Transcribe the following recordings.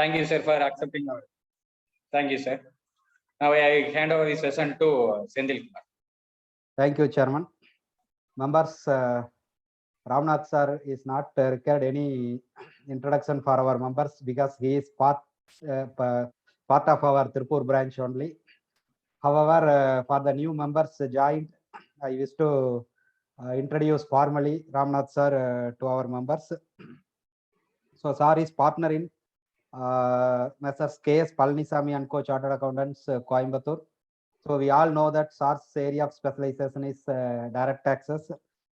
Thank you, sir, for accepting our. Thank you, sir. Now I hand over the session to Sendil Kumar. Thank you, Chairman. Members, Ramnath sir is not required any introduction for our members because he is part of our Tirupur branch only. However, for the new members joined, I wish to introduce formally Ramnath sir to our members. So, sir is partner in Messrs. K.S. Palanisamy and Co. Chartered Accountants, Coimbatore. So we all know that SAR's area of specialization is direct taxes.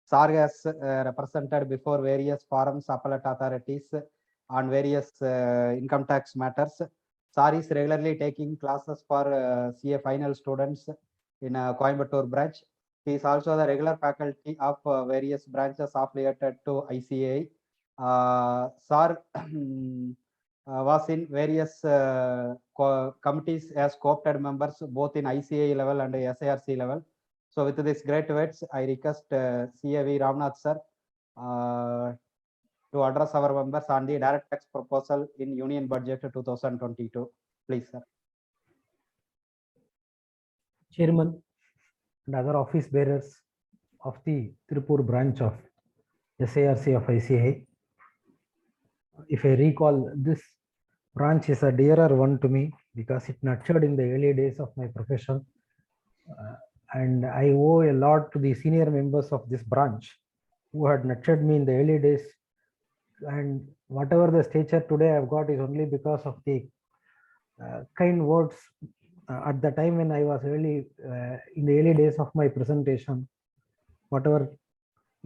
SAR has represented before various forums, appellate authorities on various income tax matters. SAR is regularly taking classes for CA final students in Coimbatore branch. He is also the regular faculty of various branches affiliated to ICAI. SAR was in various committees as co-opted members both in ICAI level and SARC level. So with this great words, I request CAV Ramnath sir to address our members on the direct tax proposal in Union Budget 2022. Please, sir. Chairman and other office bearers of the Tirupur branch of SARC of ICAI. If I recall, this branch is a dearer one to me because it nurtured in the early days of my profession. And I owe a lot to the senior members of this branch who had nurtured me in the early days. And whatever the stature today I've got is only because of the kind words at the time when I was in the early days of my presentation. Whatever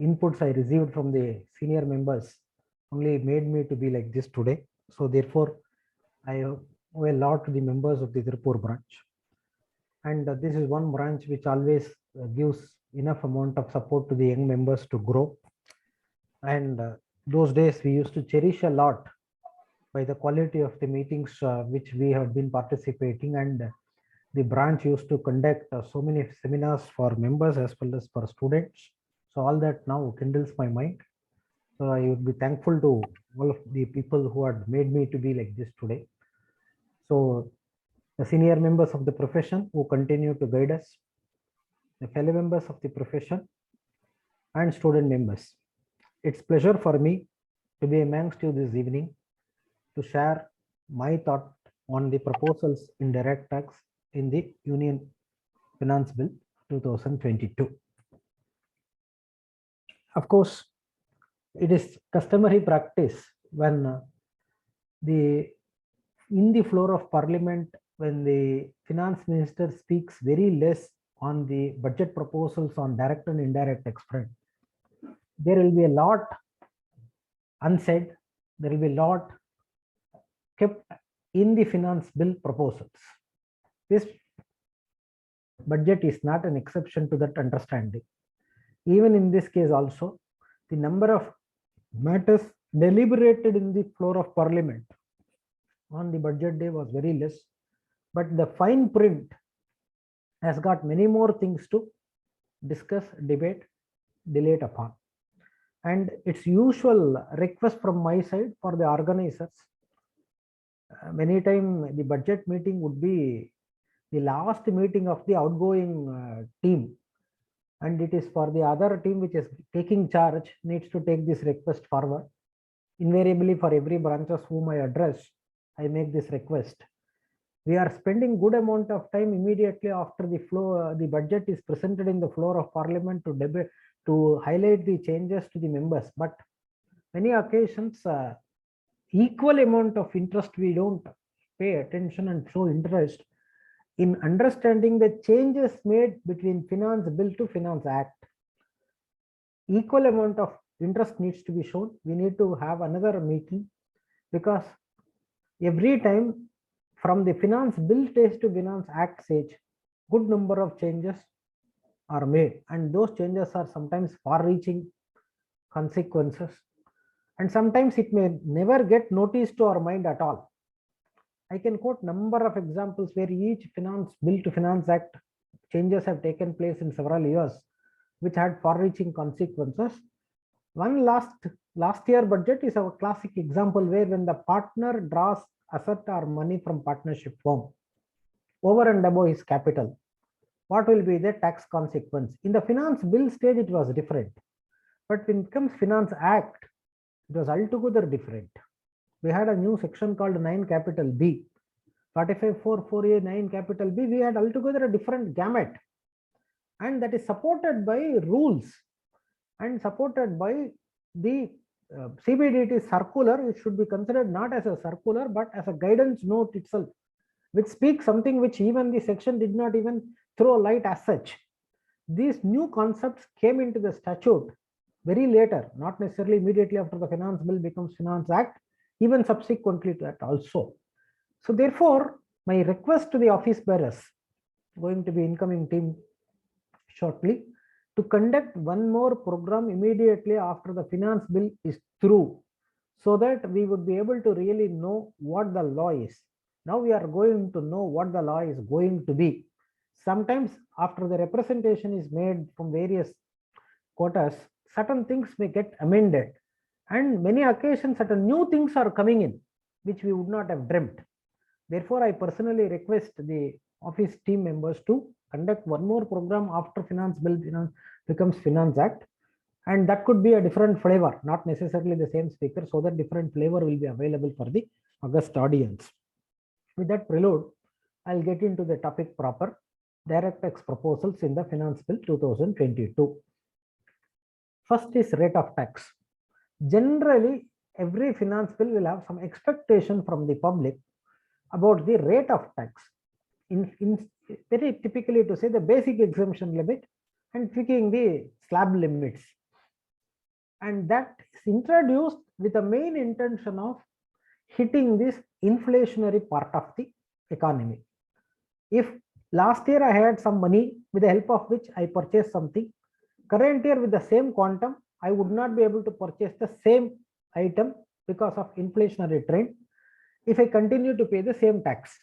inputs I received from the senior members only made me to be like this today. So therefore, I owe a lot to the members of the Tirupur branch. And this is one branch which always gives enough amount of support to the young members to grow. And those days we used to cherish a lot by the quality of the meetings which we have been participating, and the branch used to conduct so many seminars for members as well as for students. So all that now kindles my mind. So I would be thankful to all of the people who had made me to be like this today. So the senior members of the profession who continue to guide us, the fellow members of the profession, and student members. It's a pleasure for me to be amongst you this evening to share my thought on the proposals in direct tax in the Union Finance Bill 2022. Of course, it is customary practice when in the floor of Parliament, when the finance minister speaks very less on the budget proposals on direct and indirect tax front, there will be a lot unsaid. There will be a lot kept in the finance bill proposals. This budget is not an exception to that understanding. Even in this case also, the number of matters deliberated in the floor of Parliament on the budget day was very less, but the fine print has got many more things to discuss, debate, delete upon. And it's usual request from my side for the organizers. Many times the budget meeting would be the last meeting of the outgoing team, and it is for the other team which is taking charge needs to take this request forward. Invariably, for every branches whom I address, I make this request. We are spending good amount of time immediately after the floor, the budget is presented in the floor of Parliament to debate, to highlight the changes to the members. But many occasions, equal amount of interest, we don't pay attention and show interest in understanding the changes made between Finance Bill to Finance Act. Equal amount of interest needs to be shown. We need to have another meeting, because every time from the Finance Bill stage to Finance Act stage, good number of changes are made, and those changes are sometimes far-reaching consequences, and sometimes it may never get noticed to our mind at all. I can quote number of examples where each Finance Bill to Finance Act changes have taken place in several years, which had far-reaching consequences. One last year budget is a classic example where when the partner draws asset or money from partnership firm over and above his capital, what will be the tax consequence? In the finance bill stage, it was different. But when it comes Finance Act, it was altogether different. We had a new section called 9 capital B. 4544A 9 capital B, we had altogether a different gamut. And that is supported by rules and supported by the CBDT circular. It should be considered not as a circular, but as a guidance note itself, which speaks something which even the section did not even throw light as such. These new concepts came into the statute very later, not necessarily immediately after the finance bill becomes Finance Act, even subsequently to that also. So therefore, my request to the office bearers, going to be incoming team shortly, to conduct one more program immediately after the finance bill is through, so that we would be able to really know what the law is. Now we are going to know what the law is going to be. Sometimes after the representation is made from various quarters, certain things may get amended, and many occasions certain new things are coming in, which we would not have dreamt. Therefore, I personally request the office team members to conduct one more program after finance bill becomes Finance Act, and that could be a different flavor, not necessarily the same speaker, so that different flavor will be available for the august audience. With that prelude, I'll get into the topic proper, direct tax proposals in the Finance Bill 2022. First is rate of tax. Generally, every finance bill will have some expectation from the public about the rate of tax. In very typically to say the basic exemption limit and tweaking the slab limits. And that is introduced with the main intention of hitting this inflationary part of the economy. If last year I had some money with the help of which I purchased something, current year with the same quantum, I would not be able to purchase the same item because of inflationary trend if I continue to pay the same tax.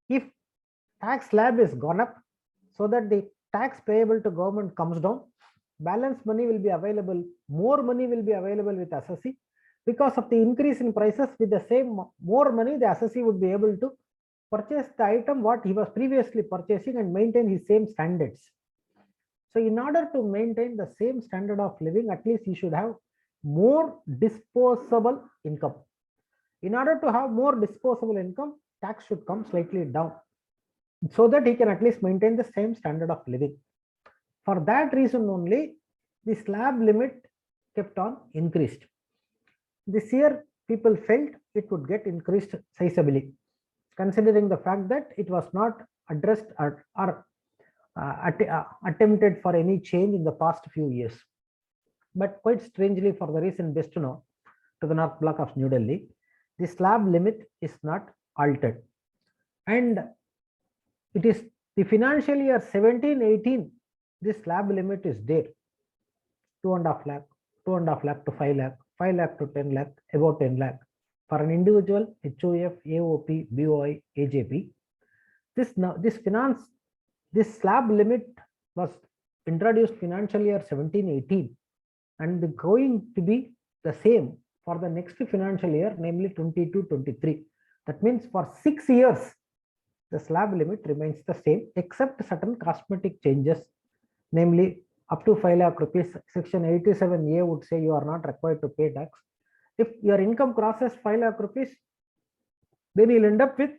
If tax slab is gone up so that the tax payable to government comes down, balance money will be available, more money will be available with assessee. Because of the increase in prices, with the same more money, the assessee would be able to purchase the item what he was previously purchasing and maintain his same standards. So in order to maintain the same standard of living, at least he should have more disposable income. In order to have more disposable income, tax should come slightly down, so that he can at least maintain the same standard of living. For that reason only, the slab limit kept on increased. This year, people felt it would get increased sizably, considering the fact that it was not addressed or attempted for any change in the past few years. But quite strangely, for the reason best to know, to the North Block of New Delhi, the slab limit is not altered. And it is the financial year 17-18, this slab limit is there. 2.5 lakh, 2.5 lakh to 5 lakh, 5 lakh to 10 lakh, about 10 lakh. For an individual, HOF, AOP, BOI, AJP, this slab limit was introduced financial year 17-18 and going to be the same for the next financial year, namely 22-23. That means for 6 years, the slab limit remains the same, except certain cosmetic changes, namely up to 5 lakh rupees. Section 87A would say you are not required to pay tax. If your income crosses 5 lakh rupees, then you'll end up with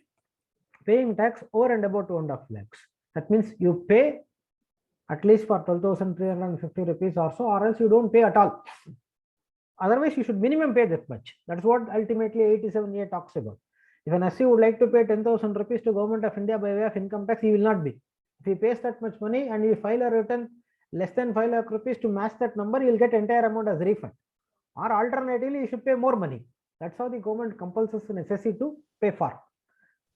paying tax over and above 2.5 lakhs. That means you pay at least for 12,350 rupees or so, or else you don't pay at all. Otherwise, you should minimum pay that much. That's what ultimately 87A talks about. If an SC would like to pay 10,000 rupees to Government of India by way of income tax, he will not be. If he pays that much money and he file a return less than 5 lakh rupees to match that number, he will get entire amount as refund. Or alternatively, he should pay more money. That's how the government compels us an SSC to pay for.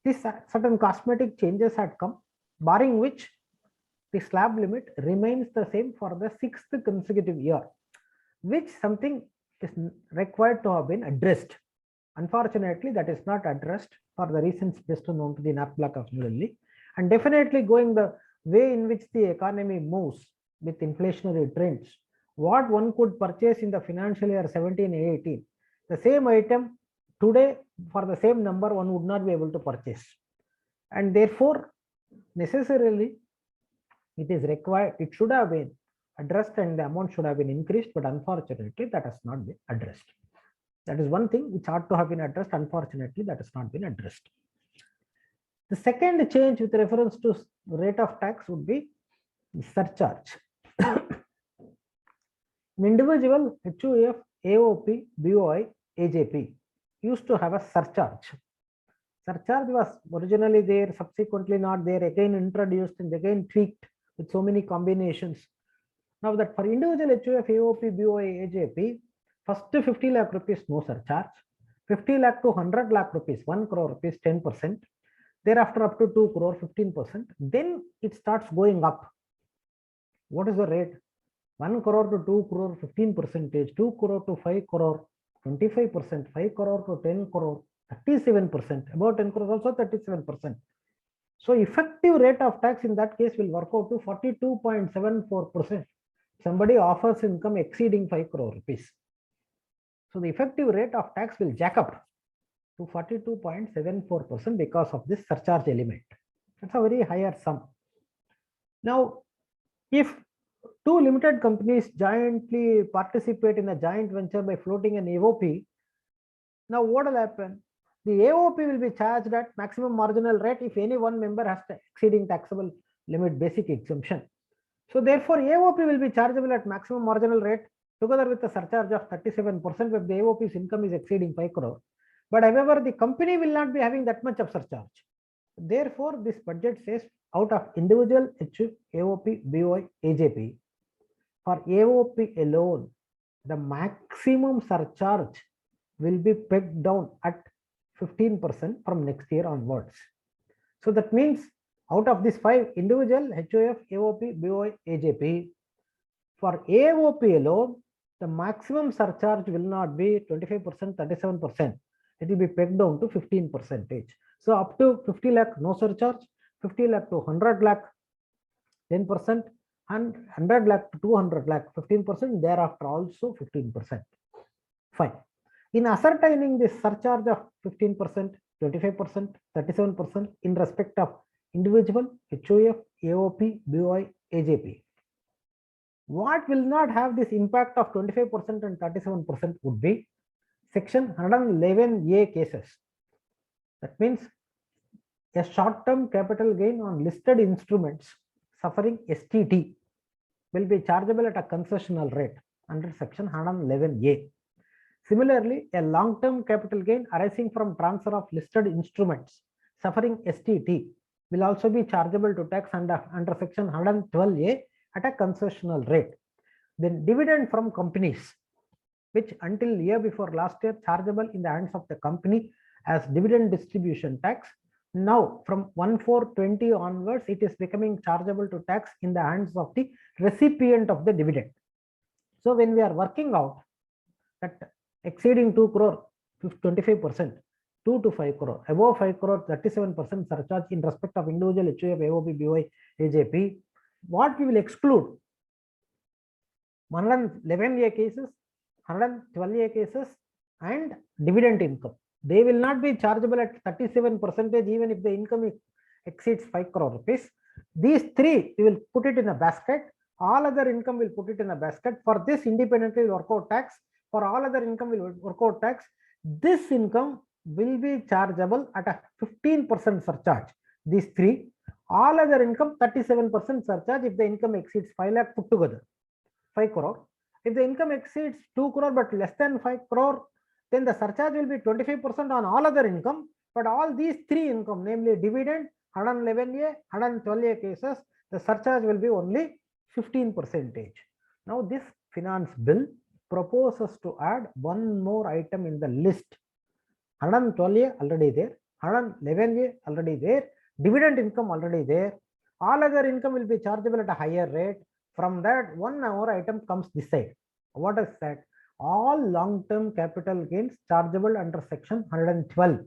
These certain cosmetic changes had come, barring which the slab limit remains the same for the 6th consecutive year, which something is required to have been addressed. Unfortunately, that is not addressed for the reasons best known to the North Block of New Delhi, and definitely going the way in which the economy moves with inflationary trends. What one could purchase in the financial year 17-18, the same item today for the same number one would not be able to purchase, and therefore necessarily it is required, it should have been addressed and the amount should have been increased, but unfortunately that has not been addressed. That is one thing which ought to have been addressed. Unfortunately, that has not been addressed. The second change with reference to rate of tax would be surcharge. An individual HUF, AOP, BOI, AJP used to have a surcharge. Surcharge was originally there, subsequently not there, again introduced and again tweaked with so many combinations. Now that for individual HUF, AOP, BOI, AJP, first 50 lakh rupees no surcharge, 50 lakh to 100 lakh rupees, 1 crore rupees 10%, thereafter up to 2 crore 15%, then it starts going up. What is the rate? 1 crore to 2 crore 15%, 2 crore to 5 crore 25%, 5 crore to 10 crore 37%, about 10 crore also 37%. So effective rate of tax in that case will work out to 42.74%. Somebody offers income exceeding 5 crore rupees. So the effective rate of tax will jack up to 42.74% because of this surcharge element. That's a very higher sum. Now, if two limited companies jointly participate in a joint venture by floating an AOP, now what will happen? The AOP will be charged at maximum marginal rate if any one member has the exceeding taxable limit basic exemption. So therefore, AOP will be chargeable at maximum marginal rate together with the surcharge of 37% if the AOP's income is exceeding 5 crore. But however, the company will not be having that much of surcharge. Therefore, this budget says out of individual HUF, AOP, BOI, AJP, for AOP alone, the maximum surcharge will be pegged down at 15% from next year onwards. So that means out of these 5 individual HUF, AOP, BOI, AJP, for AOP alone, the maximum surcharge will not be 25%, 37%. It will be pegged down to 15%. So up to 50 lakh, no surcharge, 50 lakh to 100 lakh, 10%, and 100 lakh to 200 lakh, 15%, thereafter also 15%. Fine. In ascertaining this surcharge of 15%, 25%, 37% in respect of individual HUF, AOP, BOI, AJP, what will not have this impact of 25% and 37% would be section 111A cases. That means a short-term capital gain on listed instruments suffering STT will be chargeable at a concessional rate under section 111A. Similarly, a long-term capital gain arising from transfer of listed instruments suffering STT will also be chargeable to tax under section 112A at a concessional rate. Then dividend from companies, which until year before last year chargeable in the hands of the company as dividend distribution tax, now from 1/4/20 onwards it is becoming chargeable to tax in the hands of the recipient of the dividend. So when we are working out that exceeding 2 crore 25%, 2 to 5 crore, above 5 crore 37% surcharge in respect of individual HUF, AOP, BOI, AJP, what we will exclude? 111A cases, 112A cases, and dividend income. They will not be chargeable at 37% even if the income exceeds 5 crore rupees. These three we will put it in a basket. All other income will put it in a basket. For this independently work out tax. For all other income will work out tax. This income will be chargeable at a 15% surcharge. These three. All other income 37% surcharge if the income exceeds 5 lakh put together, 5 crore. If the income exceeds 2 crore but less than 5 crore, then the surcharge will be 25% on all other income. But all these three income, namely dividend, 111A, 112A cases, the surcharge will be only 15%. Now this finance bill proposes to add one more item in the list. 112A already there, 111A already there, dividend income already there. All other income will be chargeable at a higher rate. From that, one more item comes this side. What is that? All long-term capital gains chargeable under section 112.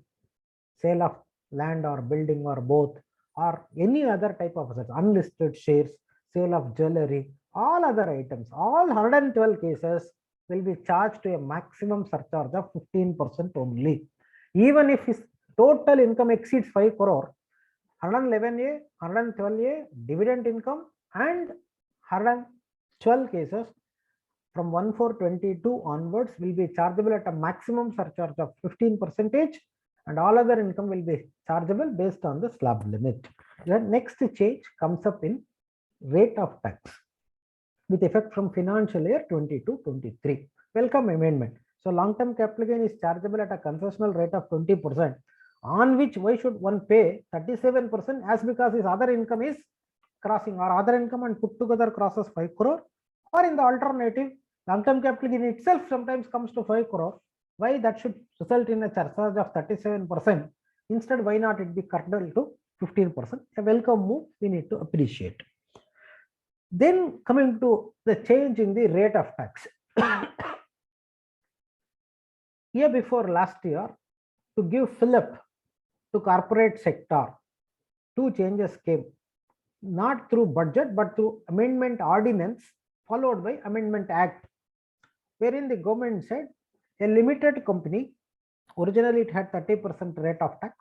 Sale of land or building or both, or any other type of assets, unlisted shares, sale of jewelry, all other items, all 112 cases will be charged to a maximum surcharge of 15% only. Even if his total income exceeds 5 crore, 111A, 112A, dividend income and 112 cases from 1/4/22 onwards will be chargeable at a maximum surcharge of 15%, and all other income will be chargeable based on the slab limit. The next change comes up in rate of tax with effect from financial year 22-23. Welcome amendment. So long-term capital gain is chargeable at a concessional rate of 20%, on which why should one pay 37%, as because his other income is crossing, or other income and put together crosses 5 crore, or in the alternative, long-term capital gain itself sometimes comes to 5 crore. Why that should result in a surcharge of 37%? Instead, why not it be curtailed to 15%? A welcome move we need to appreciate. Then coming to the change in the rate of tax. Year before last year, to give fillip to corporate sector, two changes came, not through budget but through amendment ordinance followed by amendment act, wherein the government said a limited company, originally it had 30% rate of tax.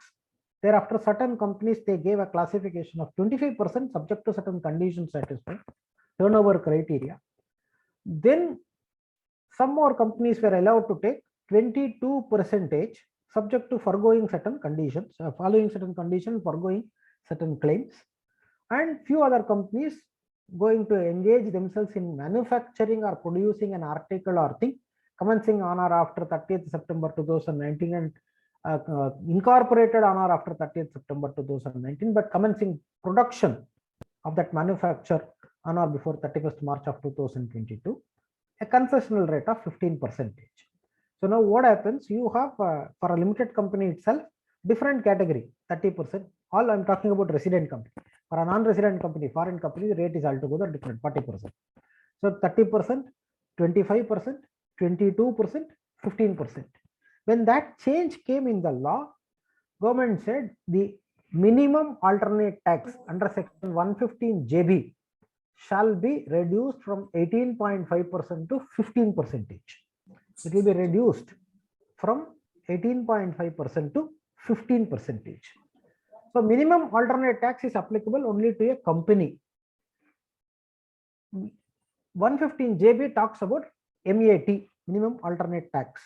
Thereafter, certain companies, they gave a classification of 25% subject to certain conditions satisfied, turnover criteria. Then some more companies were allowed to take 22% subject to foregoing certain conditions, following certain conditions, foregoing certain claims. And few other companies going to engage themselves in manufacturing or producing an article or thing commencing on or after 30th September 2019 and incorporated on or after 30th September 2019, but commencing production of that manufacture on or before 31st March of 2022, a concessional rate of 15%. So now what happens, you have for a limited company itself, different category, 30%. All I'm talking about resident company. For a non-resident company, foreign company, the rate is altogether different, 40%. So 30%, 25%, 22%, 15%. When that change came in the law, government said the minimum alternate tax under section 115 JB shall be reduced from 18.5% to 15%. It will be reduced from 18.5% to 15%. So minimum alternate tax is applicable only to a company. 115 JB talks about MAT, minimum alternate tax.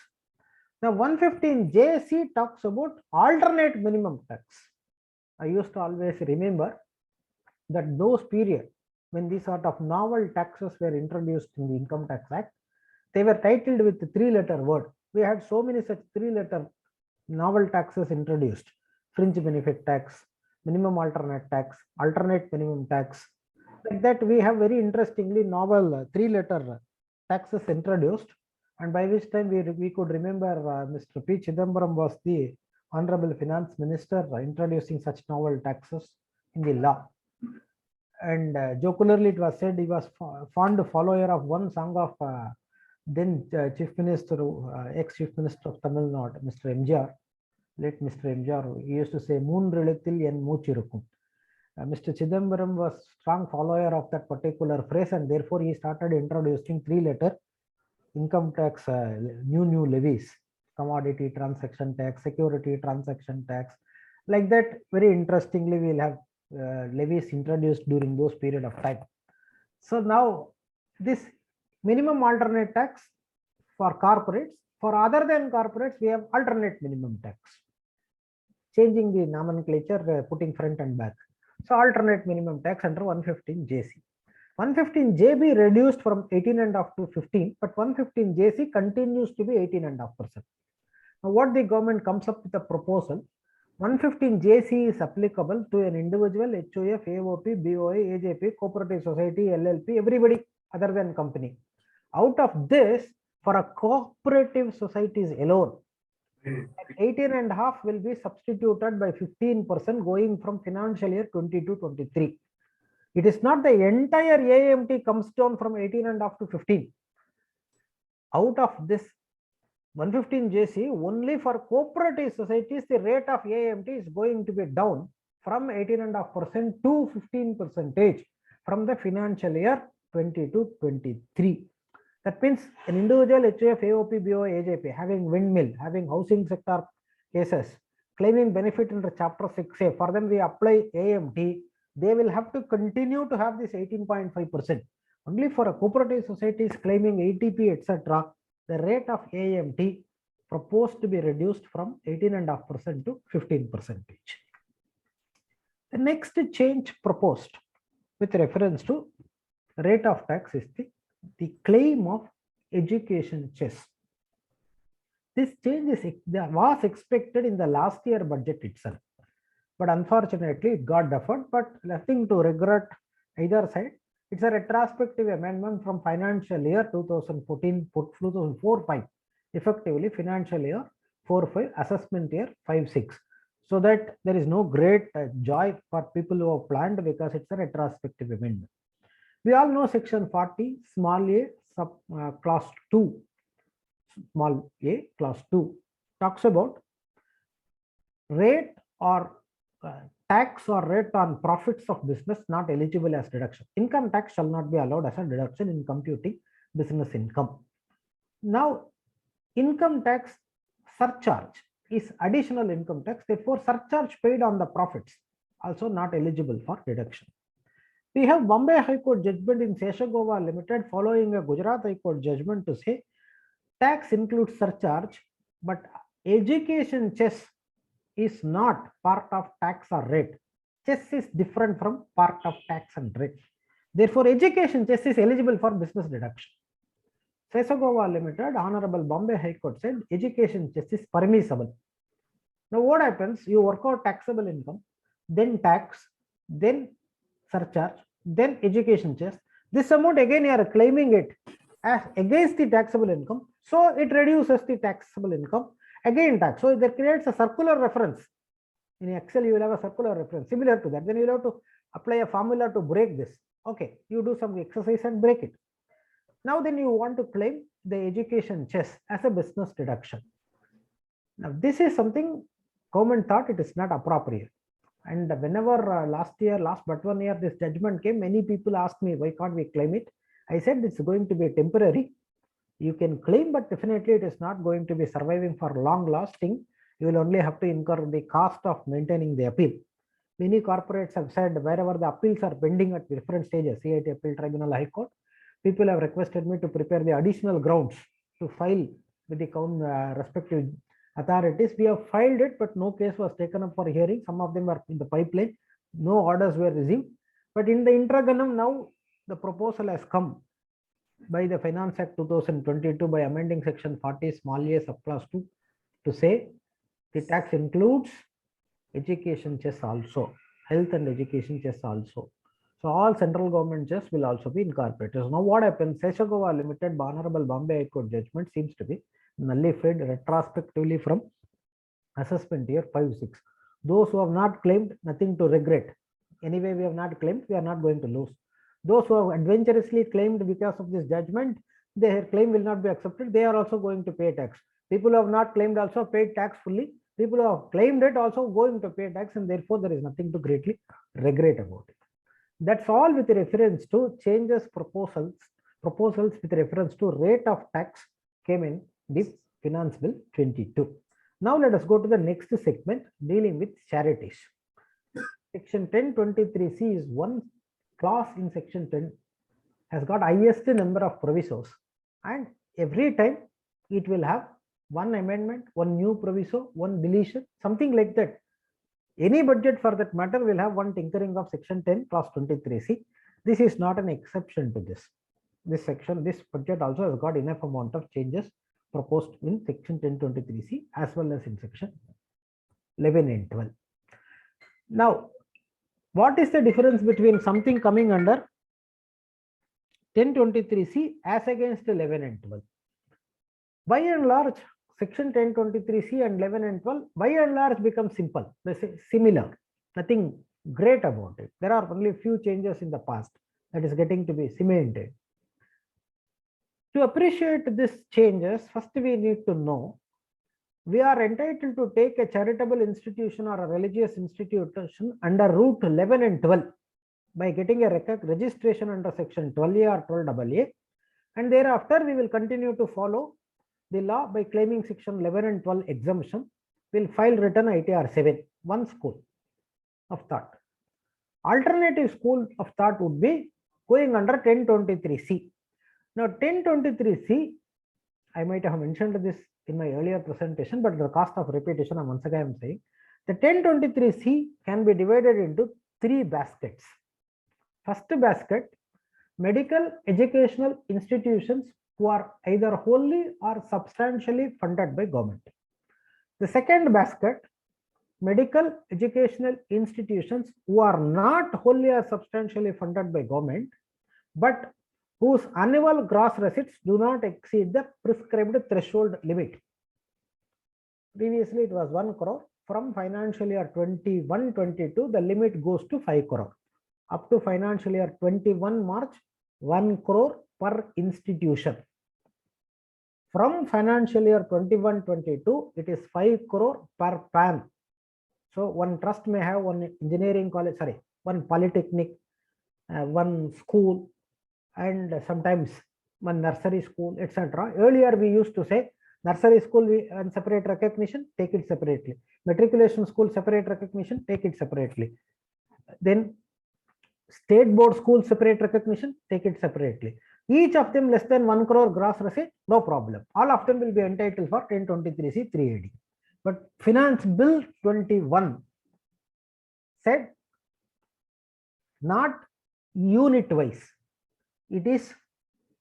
Now 115 JC talks about alternate minimum tax. I used to always remember that those period when these sort of novel taxes were introduced in the Income Tax Act, they were titled with the 3-letter word. We had so many such 3-letter novel taxes introduced: fringe benefit tax, minimum alternate tax, alternate minimum tax. Like that, we have very interestingly novel 3-letter taxes introduced, and by which time we could remember Mr. P. Chidambaram was the Honorable Finance Minister introducing such novel taxes in the law. And jocularly it was said he was fond follower of one song of then Chief Minister, ex-Chief Minister of Tamil Nadu, Mr. MGR, late Mr. MGR. He used to say, "Moon Relatil en Moochirukum." Mr. Chidambaram was strong follower of that particular phrase, and therefore he started introducing 3-letter income tax, new levies, commodity transaction tax, security transaction tax. Like that, very interestingly, we'll have levies introduced during those period of time. So now this minimum alternate tax for corporates, for other than corporates, we have alternate minimum tax, changing the nomenclature, putting front and back. So alternate minimum tax under 115 JC. 115 JB reduced from 18.5% to 15%, but 115 JC continues to be 18.5%. Now what the government comes up with a proposal, 115 JC is applicable to an individual, HOF, AOP, BOI, AJP, cooperative society, LLP, everybody other than company. Out of this, for a cooperative societies alone, 18.5% will be substituted by 15% going from financial year 22-23. It is not the entire AMT comes down from 18.5% to 15%. Out of this 115 JC, only for cooperative societies, the rate of AMT is going to be down from 18.5% to 15% from the financial year 22-23. That means an individual HOF, AOP, BOI, AJP having windmill, having housing sector cases claiming benefit under chapter 6A, for them we apply AMT, they will have to continue to have this 18.5%. Only for a cooperative societies claiming ATP, etc., the rate of AMT proposed to be reduced from 18.5% to 15%. The next change proposed with reference to rate of tax is the claim of education chess. This change was expected in the last year budget itself, but unfortunately it got deferred, but nothing to regret either side. It's a retrospective amendment from financial year 2004-5, effectively financial year 4-5, assessment year 5-6. So that there is no great joy for people who have planned, because it's a retrospective amendment. We all know section 40 small a sub clause 2, small a clause 2 talks about rate or tax or rate on profits of business not eligible as deduction. Income tax shall not be allowed as a deduction in computing business income. Now, income tax surcharge is additional income tax, therefore surcharge paid on the profits also not eligible for deduction. We have Bombay High Court judgment in Seshagova Limited following a Gujarat High Court judgment to say tax includes surcharge, but education cess is not part of tax or rate. Cess is different from part of tax and rate. Therefore, education cess is eligible for business deduction. Seshagova Limited, Honorable Bombay High Court said education cess is permissible. Now, what happens? You work out taxable income, then tax, then surcharge, then education cess. This amount again you are claiming it as against the taxable income, so it reduces the taxable income, again tax. So that creates a circular reference. In Excel you will have a circular reference similar to that. Then you will have to apply a formula to break this. Okay, you do some exercise and break it. Now then you want to claim the education cess as a business deduction. Now this is something government thought it is not appropriate. And whenever last but 1 year, this judgment came, many people asked me, why can't we claim it? I said, it's going to be temporary. You can claim, but definitely it is not going to be surviving for long lasting. You will only have to incur the cost of maintaining the appeal. Many corporates have said wherever the appeals are pending at different stages, CIT Appeal Tribunal, High Court, people have requested me to prepare the additional grounds to file with the respective authorities. We have filed it, but no case was taken up for hearing. Some of them are in the pipeline. No orders were received. But in the intraganum, now the proposal has come by the Finance Act 2022 by amending section 40 small a subclass 2 to say the tax includes education cess also, health and education cess also. So all central government cess will also be incorporated. So now what happens? Seshagova Limited, Honorable Bombay High Court judgment seems to be nullified retrospectively from assessment year 5-6. Those who have not claimed, nothing to regret. Anyway, we have not claimed, we are not going to lose. Those who have adventurously claimed because of this judgment, their claim will not be accepted. They are also going to pay tax. People who have not claimed also paid tax fully. People who have claimed it also going to pay tax, and therefore there is nothing to greatly regret about it. That's all with reference to changes proposals with reference to rate of tax came in the Finance Bill 22. Now let us go to the next segment dealing with charities. Section 1023C is one clause in section 10, has got highest number of provisos, and every time it will have one amendment, one new proviso, one deletion, something like that. Any budget for that matter will have one tinkering of section 10 clause 23C. This is not an exception to this. This section, this budget also has got enough amount of changes proposed in section 1023C as well as in section 11 and 12. Now, what is the difference between something coming under 1023C as against 11 and 12? By and large, section 1023C and 11 and 12, by and large become simple, similar, nothing great about it. There are only few changes in the past that is getting to be cemented. To appreciate these changes, first we need to know we are entitled to take a charitable institution or a religious institution under route 11 and 12 by getting a registration under section 12A or 12AA, and thereafter we will continue to follow the law by claiming section 11 and 12 exemption will file return ITR 7, one school of thought. Alternative school of thought would be going under 1023C. Now 1023C, I might have mentioned this in my earlier presentation, but at the cost of repetition, once again I am saying, the 1023C can be divided into 3 baskets. First basket, medical educational institutions who are either wholly or substantially funded by government. The second basket, medical educational institutions who are not wholly or substantially funded by government, but whose annual gross receipts do not exceed the prescribed threshold limit. Previously, it was 1 crore. From financial year 21-22, the limit goes to 5 crore. Up to financial year 21 March, 1 crore per institution. From financial year 21-22, it is 5 crore per PAN. So one trust may have one engineering college, one polytechnic, one school, and sometimes one nursery school, etc. Earlier we used to say nursery school and separate recognition, take it separately. Matriculation school, separate recognition, take it separately. Then state board school, separate recognition, take it separately. Each of them less than 1 crore gross receipt, no problem. All of them will be entitled for 1023C 3AD. But Finance Bill 21 said not unit wise, it is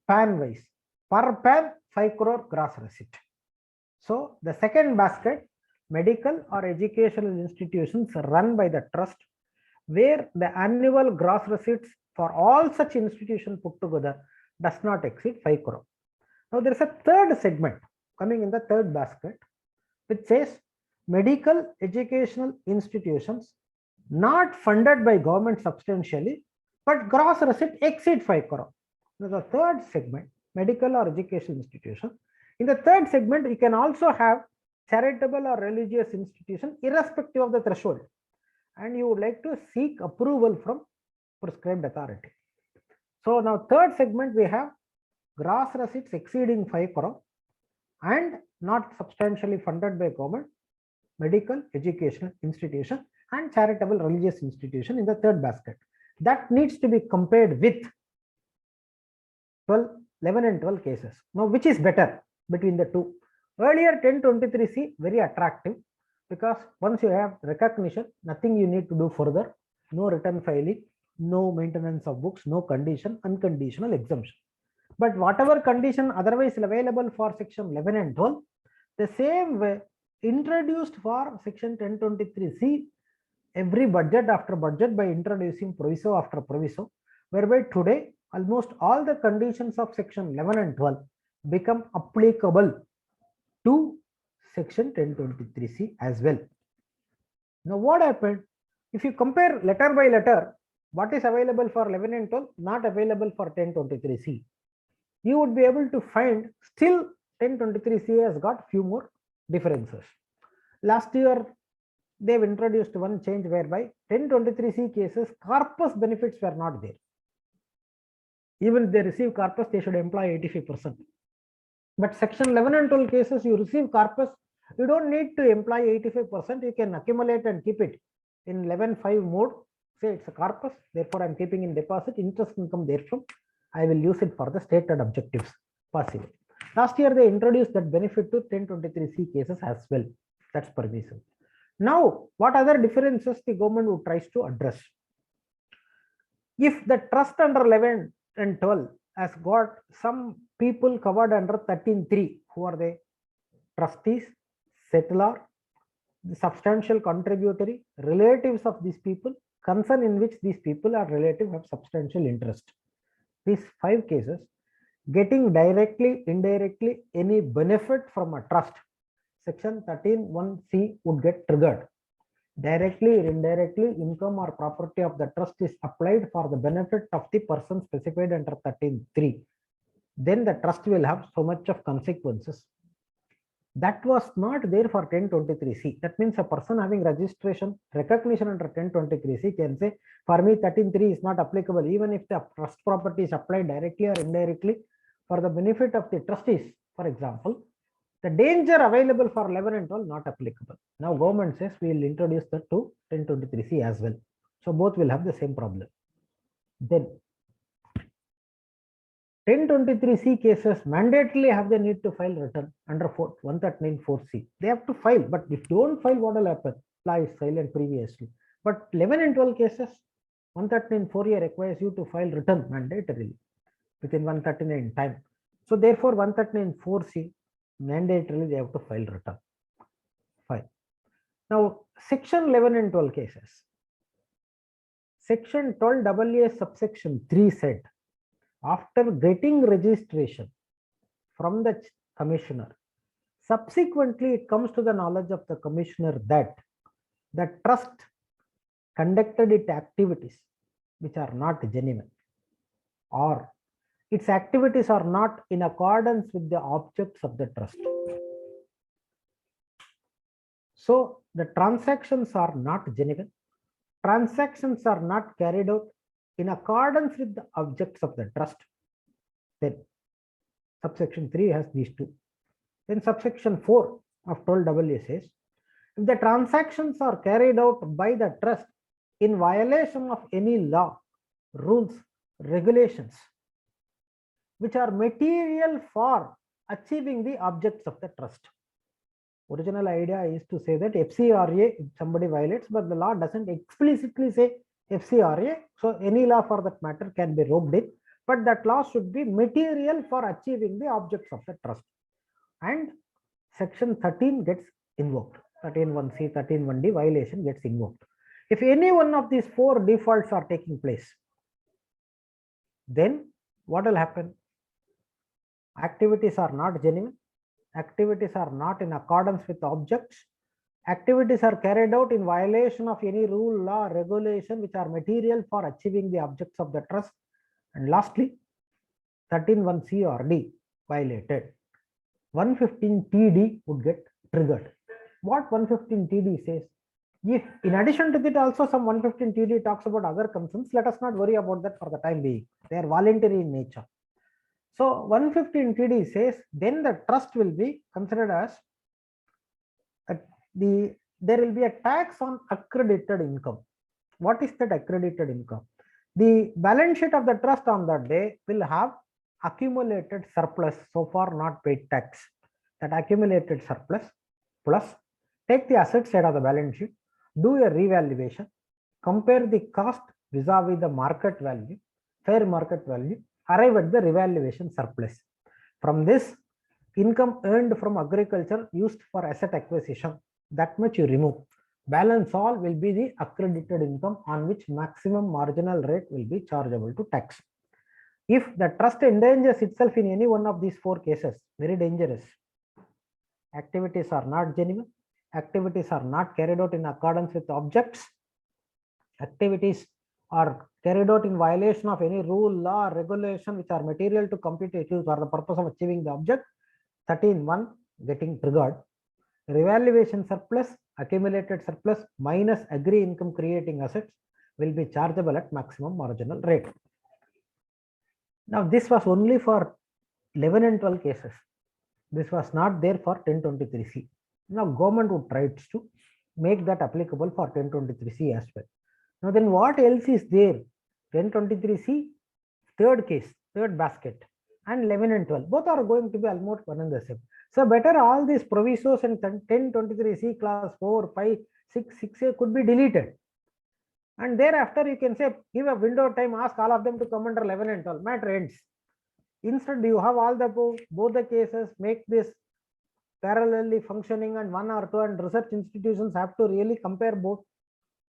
PAN wise. Per PAN, 5 crore gross receipt. So the second basket, medical or educational institutions run by the trust, where the annual gross receipts for all such institutions put together does not exceed 5 crore. Now there is a third segment coming in the third basket, which says medical educational institutions not funded by government substantially, but gross receipt exceed 5 crore. Now the third segment, medical or educational institution. In the third segment, you can also have charitable or religious institution irrespective of the threshold, and you would like to seek approval from prescribed authority. So now third segment, we have gross receipts exceeding 5 crore and not substantially funded by government, medical educational institution and charitable religious institution in the third basket. That needs to be compared with 11 and 12 cases. Now, which is better between the two? Earlier 1023C, very attractive, because once you have recognition, nothing you need to do further, no return filing, no maintenance of books, no condition, unconditional exemption. But whatever condition otherwise available for section 11 and 12, the same way introduced for section 1023C every budget after budget by introducing proviso after proviso, whereby today almost all the conditions of section 11 and 12 become applicable to section 1023C as well. Now what happened? If you compare letter by letter, what is available for 11 and 12, not available for 1023C, you would be able to find still 1023C has got few more differences. Last year, they've introduced one change whereby 1023C cases, corpus benefits were not there. Even if they receive corpus, they should employ 85%. But section 11 and 12 cases, you receive corpus, you don't need to employ 85%. You can accumulate and keep it in 11.5 mode. Say it's a corpus, therefore I'm keeping in deposit, interest income therefrom I will use it for the stated objectives possible. Last year they introduced that benefit to 1023C cases as well. That's permissible. Now, what other differences the government would tries to address? If the trust under 11 and 12 has got some people covered under 13.3, who are they? Trustees, settlor, the substantial contributory, relatives of these people, concern in which these people are relative have substantial interest. These 5 cases, getting directly, indirectly any benefit from a trust, section 13(1)(c) would get triggered. Directly or indirectly, income or property of the trust is applied for the benefit of the person specified under 13(3). Then the trust will have so much of consequences. That was not there for 1023C. That means a person having registration, recognition under 1023C can say, for me 13(3) is not applicable, even if the trust property is applied directly or indirectly for the benefit of the trustees, for example. The danger available for 11 and 12 not applicable. Now government says we will introduce that to 1023C as well. So both will have the same problem. Then 1023C cases mandatorily have the need to file return under 139(4)(c). They have to file, but if don't file, what will happen? Apply is silent previously. But 11 and 12 cases, 139(4)(a) requires you to file return mandatorily within 139 time. So therefore 139(4)(c) mandatorily they have to file return. Fine. Now section 11 and 12 cases. Section 12AA subsection 3 said, after getting registration from the commissioner, subsequently it comes to the knowledge of the commissioner that the trust conducted its activities which are not genuine, or its activities are not in accordance with the objects of the trust. So the transactions are not genuine. Transactions are not carried out in accordance with the objects of the trust. Then subsection 3 has these two. Then subsection 4 of 12AA says, if the transactions are carried out by the trust in violation of any law, rules, regulations, which are material for achieving the objects of the trust. Original idea is to say that FCRA, if somebody violates, but the law doesn't explicitly say FCRA, so any law for that matter can be roped in, but that law should be material for achieving the objects of the trust. And section 13 gets invoked. 13(1)(c), 13(1)(d) violation gets invoked. If any one of these four defaults are taking place, then what will happen? Activities are not genuine. Activities are not in accordance with objects. Activities are carried out in violation of any rule, law, regulation which are material for achieving the objects of the trust. And lastly, 13(1)(c) or D violated. 115TD would get triggered. What 115TD says? If in addition to that also some 115TD talks about other concerns, let us not worry about that for the time being. They are voluntary in nature. So 115TD says then the trust will be considered as there will be a tax on accredited income. What is that accredited income? The balance sheet of the trust on that day will have accumulated surplus so far not paid tax. That accumulated surplus plus take the asset side of the balance sheet, do a revaluation, compare the cost vis-a-vis the market value, fair market value, arrive at the revaluation surplus. From this, income earned from agriculture used for asset acquisition, that much you remove. Balance all will be the accredited income on which maximum marginal rate will be chargeable to tax. If the trust endangers itself in any one of these four cases, very dangerous. Activities are not genuine. Activities are not carried out in accordance with objects. Activities are carried out in violation of any rule, law, regulation which are material to competitive for the purpose of achieving the object. 13(1) getting triggered. Revaluation surplus, accumulated surplus minus agri income creating assets will be chargeable at maximum marginal rate. Now this was only for 11 and 12 cases. This was not there for 1023C. Now government would try to make that applicable for 1023C as well. Now then what else is there? 1023C, third case, third basket, and 11 and 12. Both are going to be almost one and the same. So better all these provisos and 1023C class 4, 5, 6, 6A could be deleted. And thereafter you can say, give a window time, ask all of them to come under 11 and 12. Matter ends. Instead, you have all the both the cases, make this parallelly functioning, and one or two, and research institutions have to really compare both.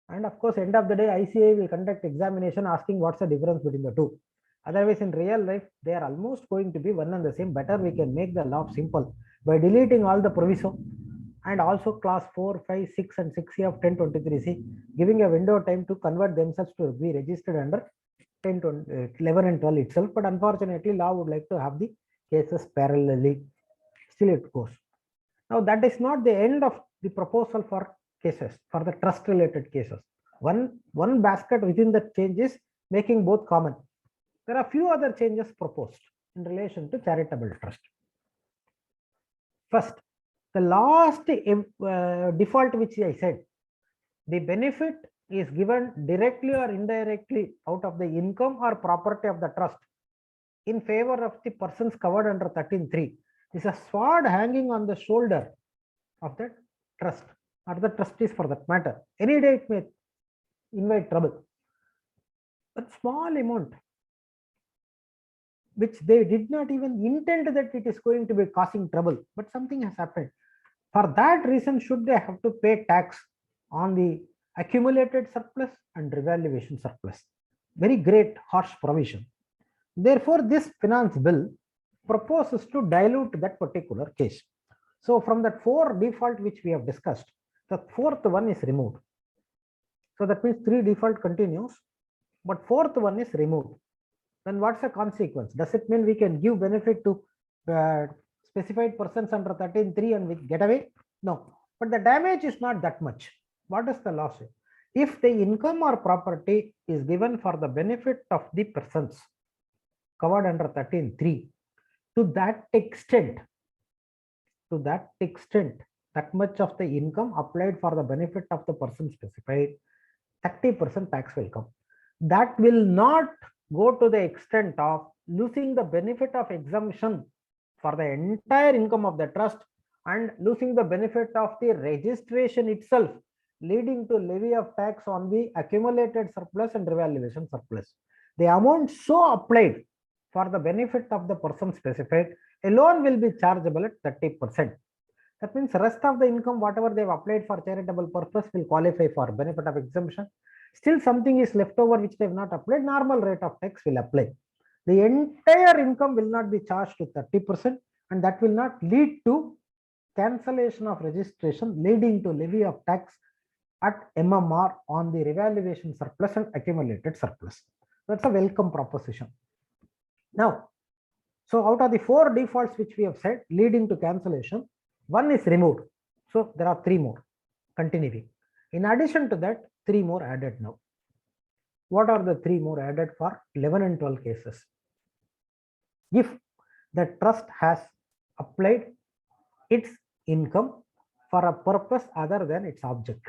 And of course, end of the day, ICAI will conduct examination asking what's the difference between the two. Otherwise, in real life, they are almost going to be one and the same. Better we can make the law simple by deleting all the proviso and also class 4, 5, 6 and 6A of 1023C, giving a window time to convert themselves to be registered under 11 and 12 itself. But unfortunately, law would like to have the cases parallelly. Still it goes. Now that is not the end of the proposal for cases, for the trust related cases. One basket within the changes making both common. There are few other changes proposed in relation to charitable trust. First, the last default which I said, the benefit is given directly or indirectly out of the income or property of the trust in favor of the persons covered under 13.3. Is a sword hanging on the shoulder of the trust or the trustees for that matter. Any day it may invite trouble. But small amount which they did not even intend that it is going to be causing trouble, but something has happened. For that reason, should they have to pay tax on the accumulated surplus and revaluation surplus? Very great harsh provision. Therefore, this finance bill proposes to dilute that particular case. So from that 4 default which we have discussed, the 4th one is removed. So that means 3 default continues, but 4th one is removed. Then what's the consequence? Does it mean we can give benefit to specified persons under 13.3 and we get away? No, but the damage is not that much. What is the loss? If the income or property is given for the benefit of the persons covered under 13.3, to that extent, that much of the income applied for the benefit of the person specified, 30% tax will come. That will not go to the extent of losing the benefit of exemption for the entire income of the trust and losing the benefit of the registration itself, leading to levy of tax on the accumulated surplus and revaluation surplus. The amount so applied for the benefit of the person specified alone will be chargeable at 30%. That means the rest of the income, whatever they have applied for charitable purpose, will qualify for benefit of exemption. Still something is left over which they have not applied, normal rate of tax will apply. The entire income will not be charged to 30%, and that will not lead to cancellation of registration, leading to levy of tax at MMR on the revaluation surplus and accumulated surplus. That's a welcome proposition. Now, so out of the 4 defaults which we have said leading to cancellation, 1 is removed. So there are 3 more continuing. In addition to that, 3 more added now. What are the 3 more added for 11 and 12 cases? If the trust has applied its income for a purpose other than its object.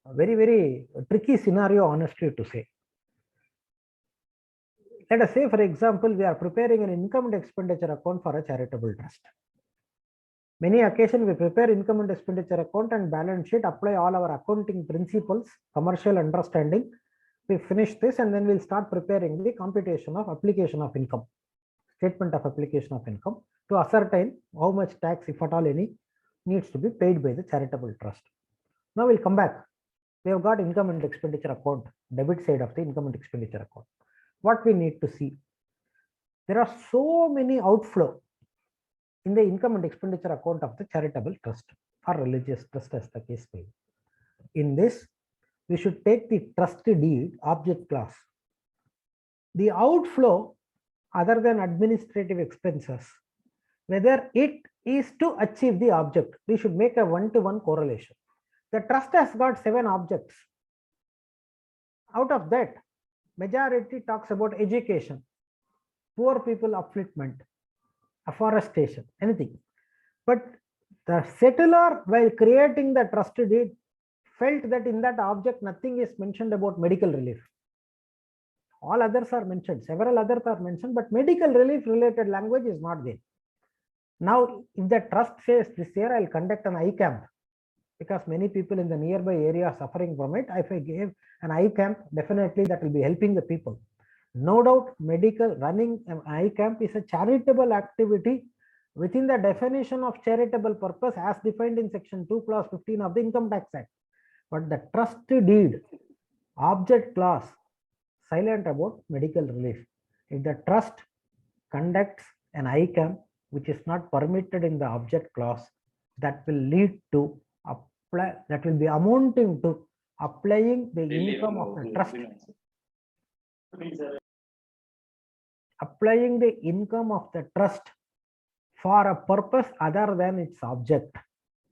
A very, very tricky scenario, honestly to say. Let us say, for example, we are preparing an income and expenditure account for a charitable trust. Many occasions we prepare income and expenditure account and balance sheet, apply all our accounting principles, commercial understanding. We finish this and then we'll start preparing the computation of application of income, statement of application of income to ascertain how much tax, if at all any, needs to be paid by the charitable trust. Now we'll come back. We have got income and expenditure account, debit side of the income and expenditure account. What we need to see, there are so many outflow in the income and expenditure account of the charitable trust or religious trust as the case may be. In this, we should take the trust deed object class. The outflow other than administrative expenses, whether it is to achieve the object, we should make a 1-to-1 correlation. The trust has got 7 objects. Out of that, majority talks about education, poor people upliftment, afforestation, anything. But the settlor, while creating the trust deed, felt that in that object nothing is mentioned about medical relief. All others are mentioned, several others are mentioned, but medical relief related language is not there. Now, if the trust says this year I'll conduct an eye camp, because many people in the nearby area are suffering from it, if I give an eye camp, definitely that will be helping the people. No doubt, running an eye camp is a charitable activity within the definition of charitable purpose as defined in section 2 clause 15 of the Income Tax Act. But the trust deed object clause silent about medical relief. If the trust conducts an eye camp which is not permitted in the object clause, that will lead to that will be amounting to applying the income of the trust. Applying the income of the trust for a purpose other than its object,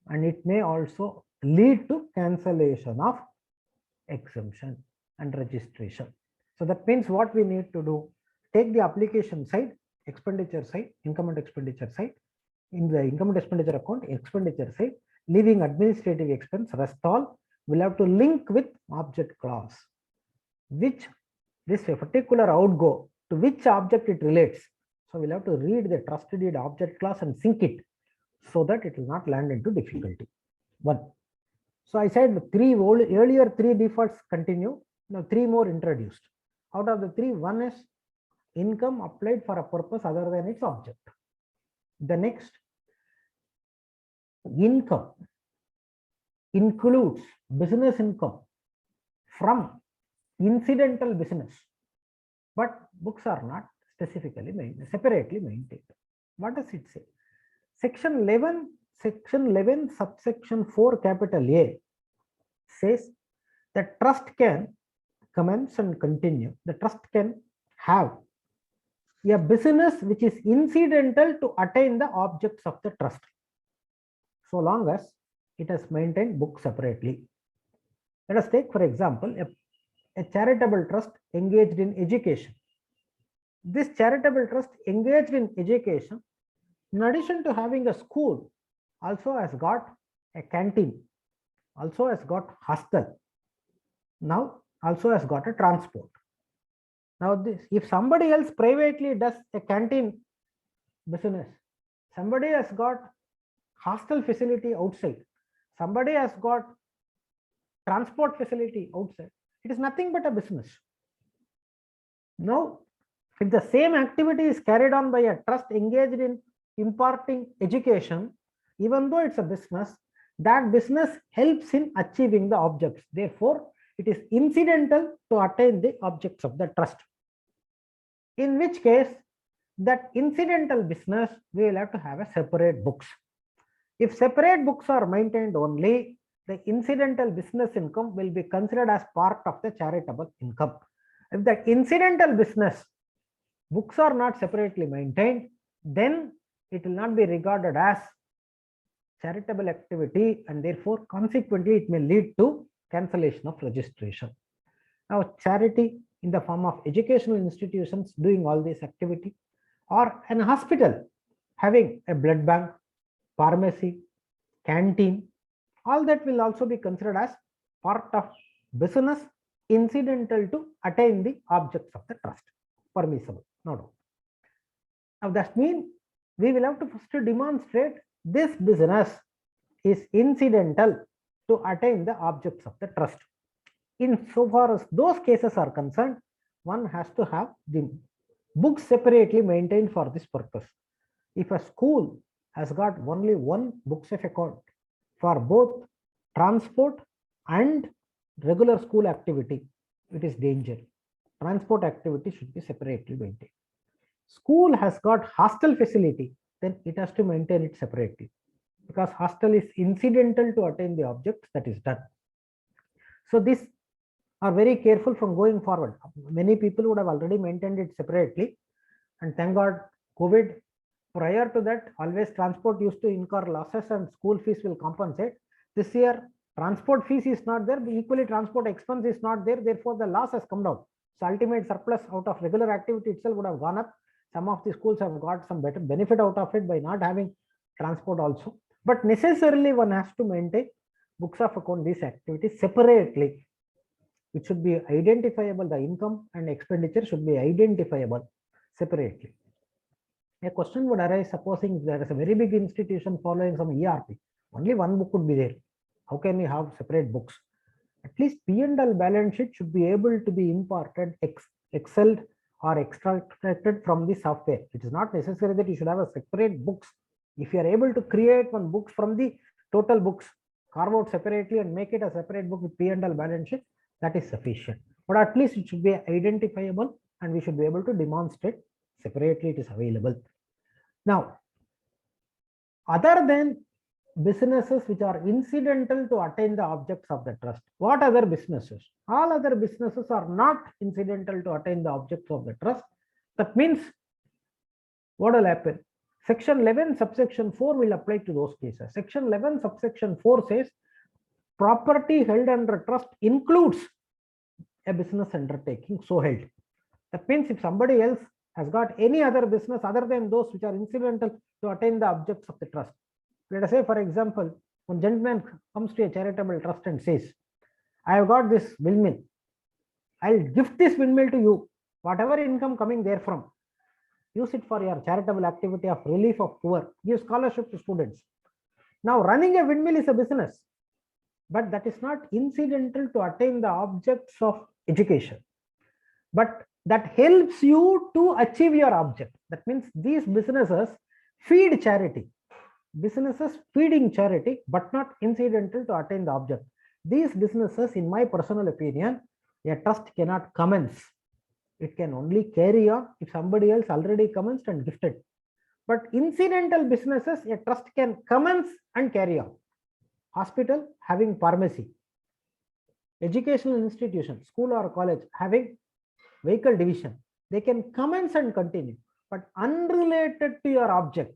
and it may also lead to cancellation of exemption and registration. So that means what we need to do, take the application side, expenditure side, income and expenditure side, in the income and expenditure account, expenditure side, leaving administrative expense, rest all will have to link with object clause, which this particular outgo to which object it relates. So we'll have to read the trust deed object clause and sync it so that it will not land into difficulty. One. So I said earlier three defaults continue. Now three more introduced. Out of the three, one is income applied for a purpose other than its object. The next, income includes business income from incidental business, but books are not specifically separately maintained. What does it say? Section 11 subsection 4 capital A says that trust can commence and continue. The trust can have a business which is incidental to attain the objects of the trust, so long as it has maintained books separately. Let us take, for example, a charitable trust engaged in education. This charitable trust engaged in education, in addition to having a school, also has got a canteen, also has got hostel, now also has got a transport. Now this, if somebody else privately does a canteen business, somebody has got hostel facility outside, somebody has got transport facility outside, it is nothing but a business. Now, if the same activity is carried on by a trust engaged in imparting education, even though it's a business, that business helps in achieving the objects. Therefore, it is incidental to attain the objects of the trust. In which case, that incidental business, we will have to have a separate books. If separate books are maintained only, the incidental business income will be considered as part of the charitable income. If the incidental business books are not separately maintained, then it will not be regarded as charitable activity, and therefore consequently it may lead to cancellation of registration. Now, charity in the form of educational institutions doing all this activity, or an hospital having a blood bank, pharmacy, canteen, all that will also be considered as part of business incidental to attain the objects of the trust. Permissible, no doubt. Now that means we will have to first demonstrate this business is incidental to attain the objects of the trust. In so far as those cases are concerned, one has to have the books separately maintained for this purpose. If a school has got only one books of account for both transport and regular school activity, it is danger. Transport activity should be separately maintained. School has got hostel facility, then it has to maintain it separately, because hostel is incidental to attain the objects that is done. So this are very careful from going forward. Many people would have already maintained it separately, and thank God COVID. Prior to that, always transport used to incur losses and school fees will compensate. This year, transport fees is not there, but equally transport expense is not there. Therefore, the loss has come down. So ultimate surplus out of regular activity itself would have gone up. Some of the schools have got some better benefit out of it by not having transport also. But necessarily one has to maintain books of account these activities separately. It should be identifiable. The income and expenditure should be identifiable separately. A question would arise, supposing there is a very big institution following some ERP, only one book would be there. How can we have separate books? At least P&L balance sheet should be able to be imported, excelled or extracted from the software. It is not necessary that you should have a separate books. If you are able to create one book from the total books, carve out separately and make it a separate book with P&L balance sheet, that is sufficient. But at least it should be identifiable and we should be able to demonstrate separately it is available. Now, other than businesses which are incidental to attain the objects of the trust, what other businesses? All other businesses are not incidental to attain the objects of the trust. That means what will happen? Section 11 subsection 4 will apply to those cases. Section 11 subsection 4 says property held under trust includes a business undertaking so held. That means if somebody else has got any other business other than those which are incidental to attain the objects of the trust. Let us say, for example, one gentleman comes to a charitable trust and says, I have got this windmill. I'll gift this windmill to you. Whatever income coming therefrom, use it for your charitable activity of relief of poor, give scholarship to students. Now, running a windmill is a business, but that is not incidental to attain the objects of education. But that helps you to achieve your object. That means these businesses feed charity. Businesses feeding charity, but not incidental to attain the object. These businesses, in my personal opinion, a trust cannot commence. It can only carry on if somebody else already commenced and gifted. But incidental businesses, a trust can commence and carry on. Hospital having pharmacy, educational institution, school or college having vehicle division, they can commence and continue, but unrelated to your object.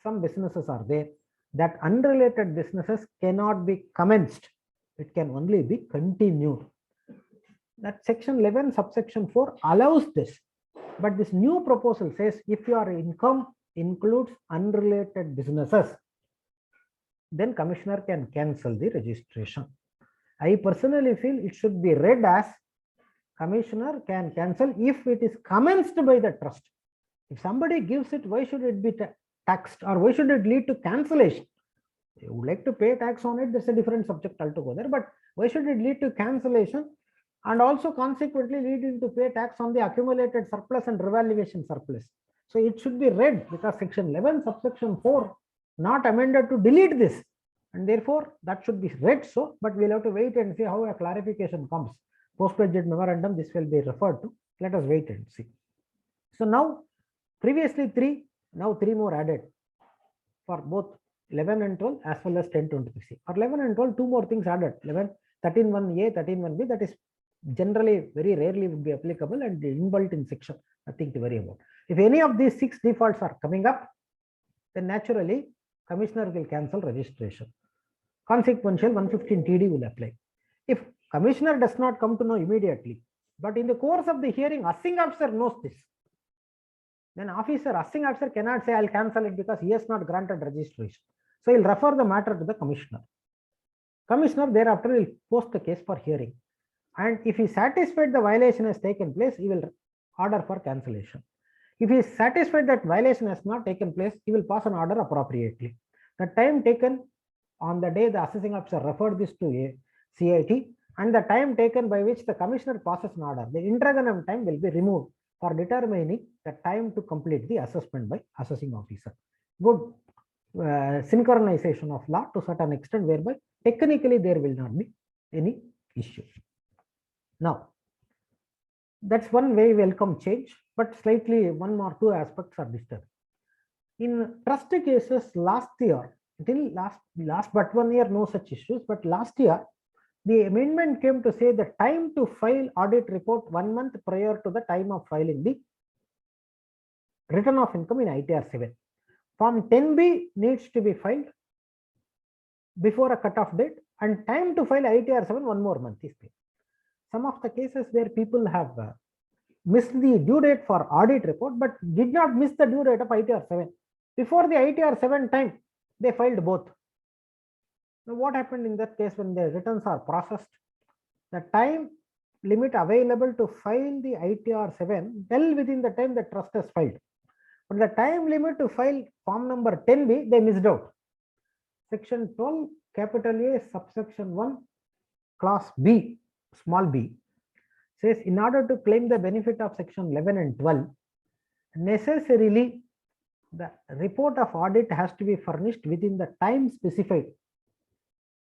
Some businesses are there that unrelated businesses cannot be commenced. It can only be continued. That section 11 subsection 4 allows this, but this new proposal says if your income includes unrelated businesses, then commissioner can cancel the registration. I personally feel it should be read as commissioner can cancel if it is commenced by the trust. If somebody gives it, why should it be taxed, or why should it lead to cancellation? You would like to pay tax on it, that's a different subject altogether, but why should it lead to cancellation and also consequently leading to pay tax on the accumulated surplus and revaluation surplus? So it should be read, because section 11 subsection 4 not amended to delete this, and therefore that should be read. So, but we'll have to wait and see how a clarification comes. Post-budget memorandum, this will be referred to. Let us wait and see. So now, previously 3, now 3 more added for both 11 and 12 as well as 1026. For 11 and 12, 2 more things added. 11, 13.1a, 13.1b, that is generally very rarely would be applicable and inbuilt in section, nothing to worry about. If any of these 6 defaults are coming up, then naturally commissioner will cancel registration. Consequential 115 TD will apply. If commissioner does not come to know immediately, but in the course of the hearing, assessing officer knows this, then assessing officer cannot say I'll cancel it because he has not granted registration. So he'll refer the matter to the commissioner. Commissioner thereafter will post the case for hearing. And if he is satisfied the violation has taken place, he will order for cancellation. If he is satisfied that violation has not taken place, he will pass an order appropriately. The time taken on the day the assessing officer referred this to a CIT and the time taken by which the commissioner passes an order, the intragenum time will be removed for determining the time to complete the assessment by assessing officer. Good synchronization of law to a certain extent, whereby technically there will not be any issue. Now, that's one very welcome change, but slightly 1 or 2 aspects are disturbed. In trust cases last year, till last but 1 year, no such issues, but last year, the amendment came to say the time to file audit report 1 month prior to the time of filing the return of income in ITR 7. Form 10B needs to be filed before a cutoff date, and time to file ITR 7 1 more month is paid. Some of the cases where people have missed the due date for audit report, but did not miss the due date of ITR 7. Before the ITR 7 time, they filed both. Now, what happened in that case when the returns are processed? The time limit available to file the ITR 7 well within the time the trust has filed. But the time limit to file form number 10B, they missed out. Section 12, capital A, subsection 1, class B, small b, says in order to claim the benefit of section 11 and 12, necessarily the report of audit has to be furnished within the time specified.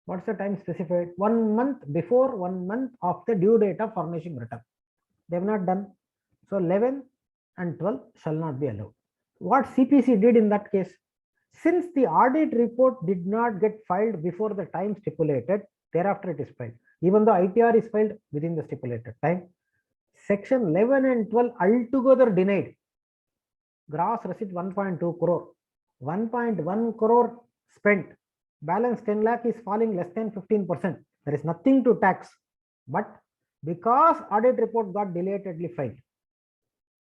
What's the time specified? 1 month before 1 month of the due date of furnishing return. They have not done. So 11 and 12 shall not be allowed. What CPC did in that case? Since the audit report did not get filed before the time stipulated, thereafter it is filed. Even though ITR is filed within the stipulated time, section 11 and 12 altogether denied. Gross receipt 1.2 crore, 1.1 crore spent, balance 10 lakh is falling less than 15%. There is nothing to tax, but because audit report got belatedly filed,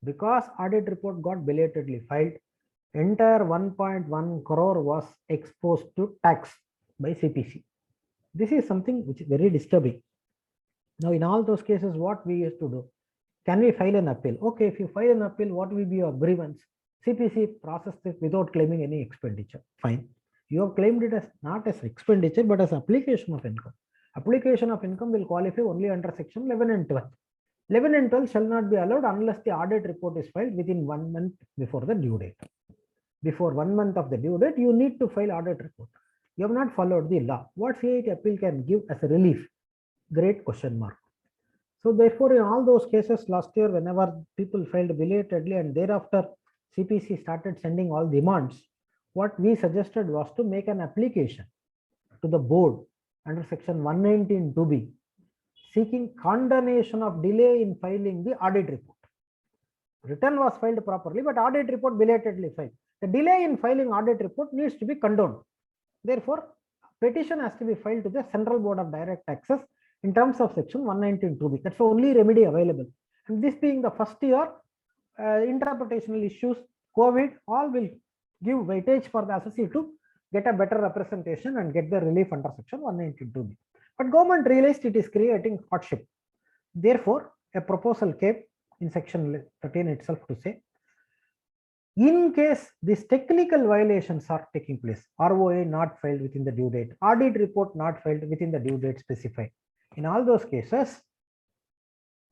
because audit report got belatedly filed, entire 1.1 crore was exposed to tax by CPC. This is something which is very disturbing. Now, in all those cases, what we used to do? Can we file an appeal? Okay, if you file an appeal, what will be your grievance? CPC processed it without claiming any expenditure. Fine. You have claimed it as not as expenditure, but as application of income. Application of income will qualify only under section 11 and 12. 11 and 12 shall not be allowed unless the audit report is filed within 1 month before the due date. Before 1 month of the due date, you need to file audit report. You have not followed the law. What CIT appeal can give as a relief? Great question mark. So therefore, in all those cases last year, whenever people filed belatedly and thereafter CPC started sending all demands, what we suggested was to make an application to the board under section 119 2B, seeking condonation of delay in filing the audit report. Return was filed properly, but audit report belatedly filed. The delay in filing audit report needs to be condoned. Therefore, petition has to be filed to the Central Board of Direct Taxes in terms of section 119 2B. That's the only remedy available. And this being the first year, interpretational issues, COVID, all will give weightage for the assessee to get a better representation and get the relief under section 119 2B. But government realized it is creating hardship. Therefore, a proposal came in section 13 itself to say, in case these technical violations are taking place, ROA not filed within the due date, audit report not filed within the due date specified. In all those cases,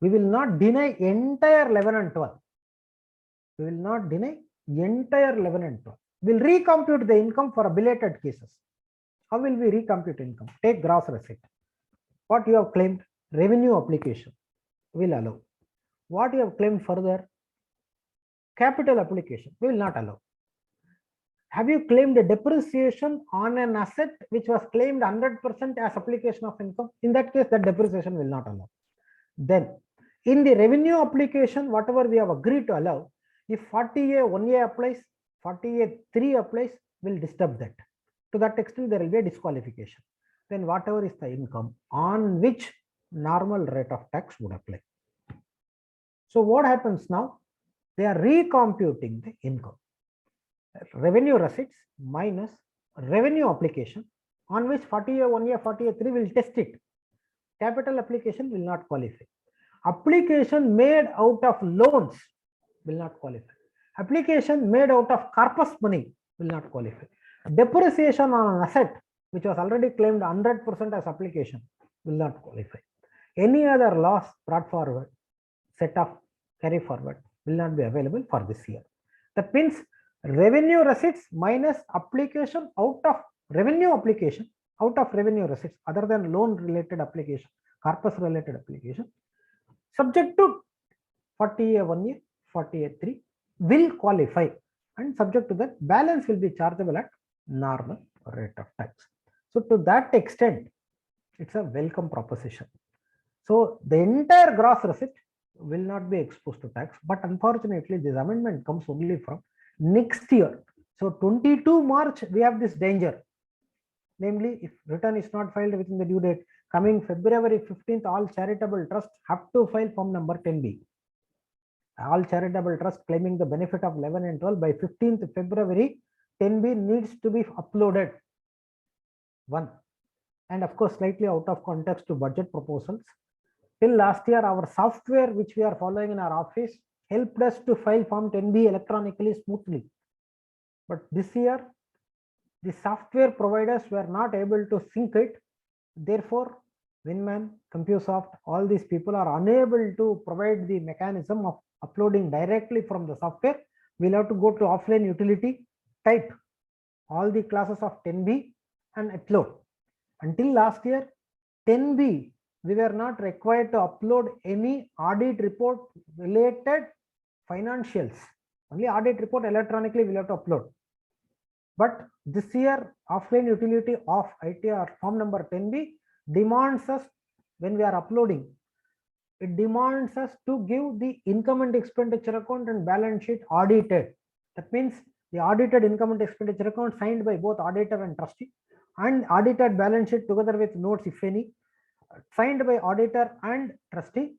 we will not deny entire 11 and 12. We will not deny entire 11 and 12. We will recompute the income for belated cases. How will we recompute income? Take gross receipt. What you have claimed, revenue application, will allow. What you have claimed further, capital application, we will not allow. Have you claimed a depreciation on an asset which was claimed 100% as application of income? In that case, that depreciation will not allow. Then, in the revenue application, whatever we have agreed to allow, if 40A 1A applies, 40A 3 applies, will disturb that. To that extent, there will be a disqualification. Then whatever is the income on which normal rate of tax would apply. So what happens now? They are recomputing the income. Revenue receipts minus revenue application on which 40A 1A 40A 3 will test it. Capital application will not qualify. Application made out of loans will not qualify. Application made out of corpus money will not qualify. Depreciation on an asset which was already claimed 100% as application will not qualify. Any other loss brought forward, set of carry forward, will not be available for this year. That means revenue receipts minus application out of revenue application, out of revenue receipts other than loan related application, corpus related application, subject to 40A 1A, 40A 3 will qualify, and subject to that balance will be chargeable at normal rate of tax. So to that extent, it's a welcome proposition. So the entire gross receipt will not be exposed to tax, but unfortunately this amendment comes only from next year. So 22 March, we have this danger. Namely, if return is not filed within the due date, coming February 15th, all charitable trusts have to file form number 10B. All charitable trusts claiming the benefit of 11 and 12 by 15th February, 10B needs to be uploaded. One. And of course, slightly out of context to budget proposals. Till last year, our software, which we are following in our office, helped us to file form 10B electronically smoothly. But this year, the software providers were not able to sync it. Therefore, Winman, CompuSoft, all these people are unable to provide the mechanism of uploading directly from the software. We'll have to go to offline utility, type all the classes of 10B and upload. Until last year, 10B, we were not required to upload any audit report related financials. Only audit report electronically we'll have to upload. But this year, offline utility of ITR form number 10B demands us, when we are uploading, it demands us to give the income and expenditure account and balance sheet audited. That means the audited income and expenditure account signed by both auditor and trustee, and audited balance sheet together with notes, if any, signed by auditor and trustee.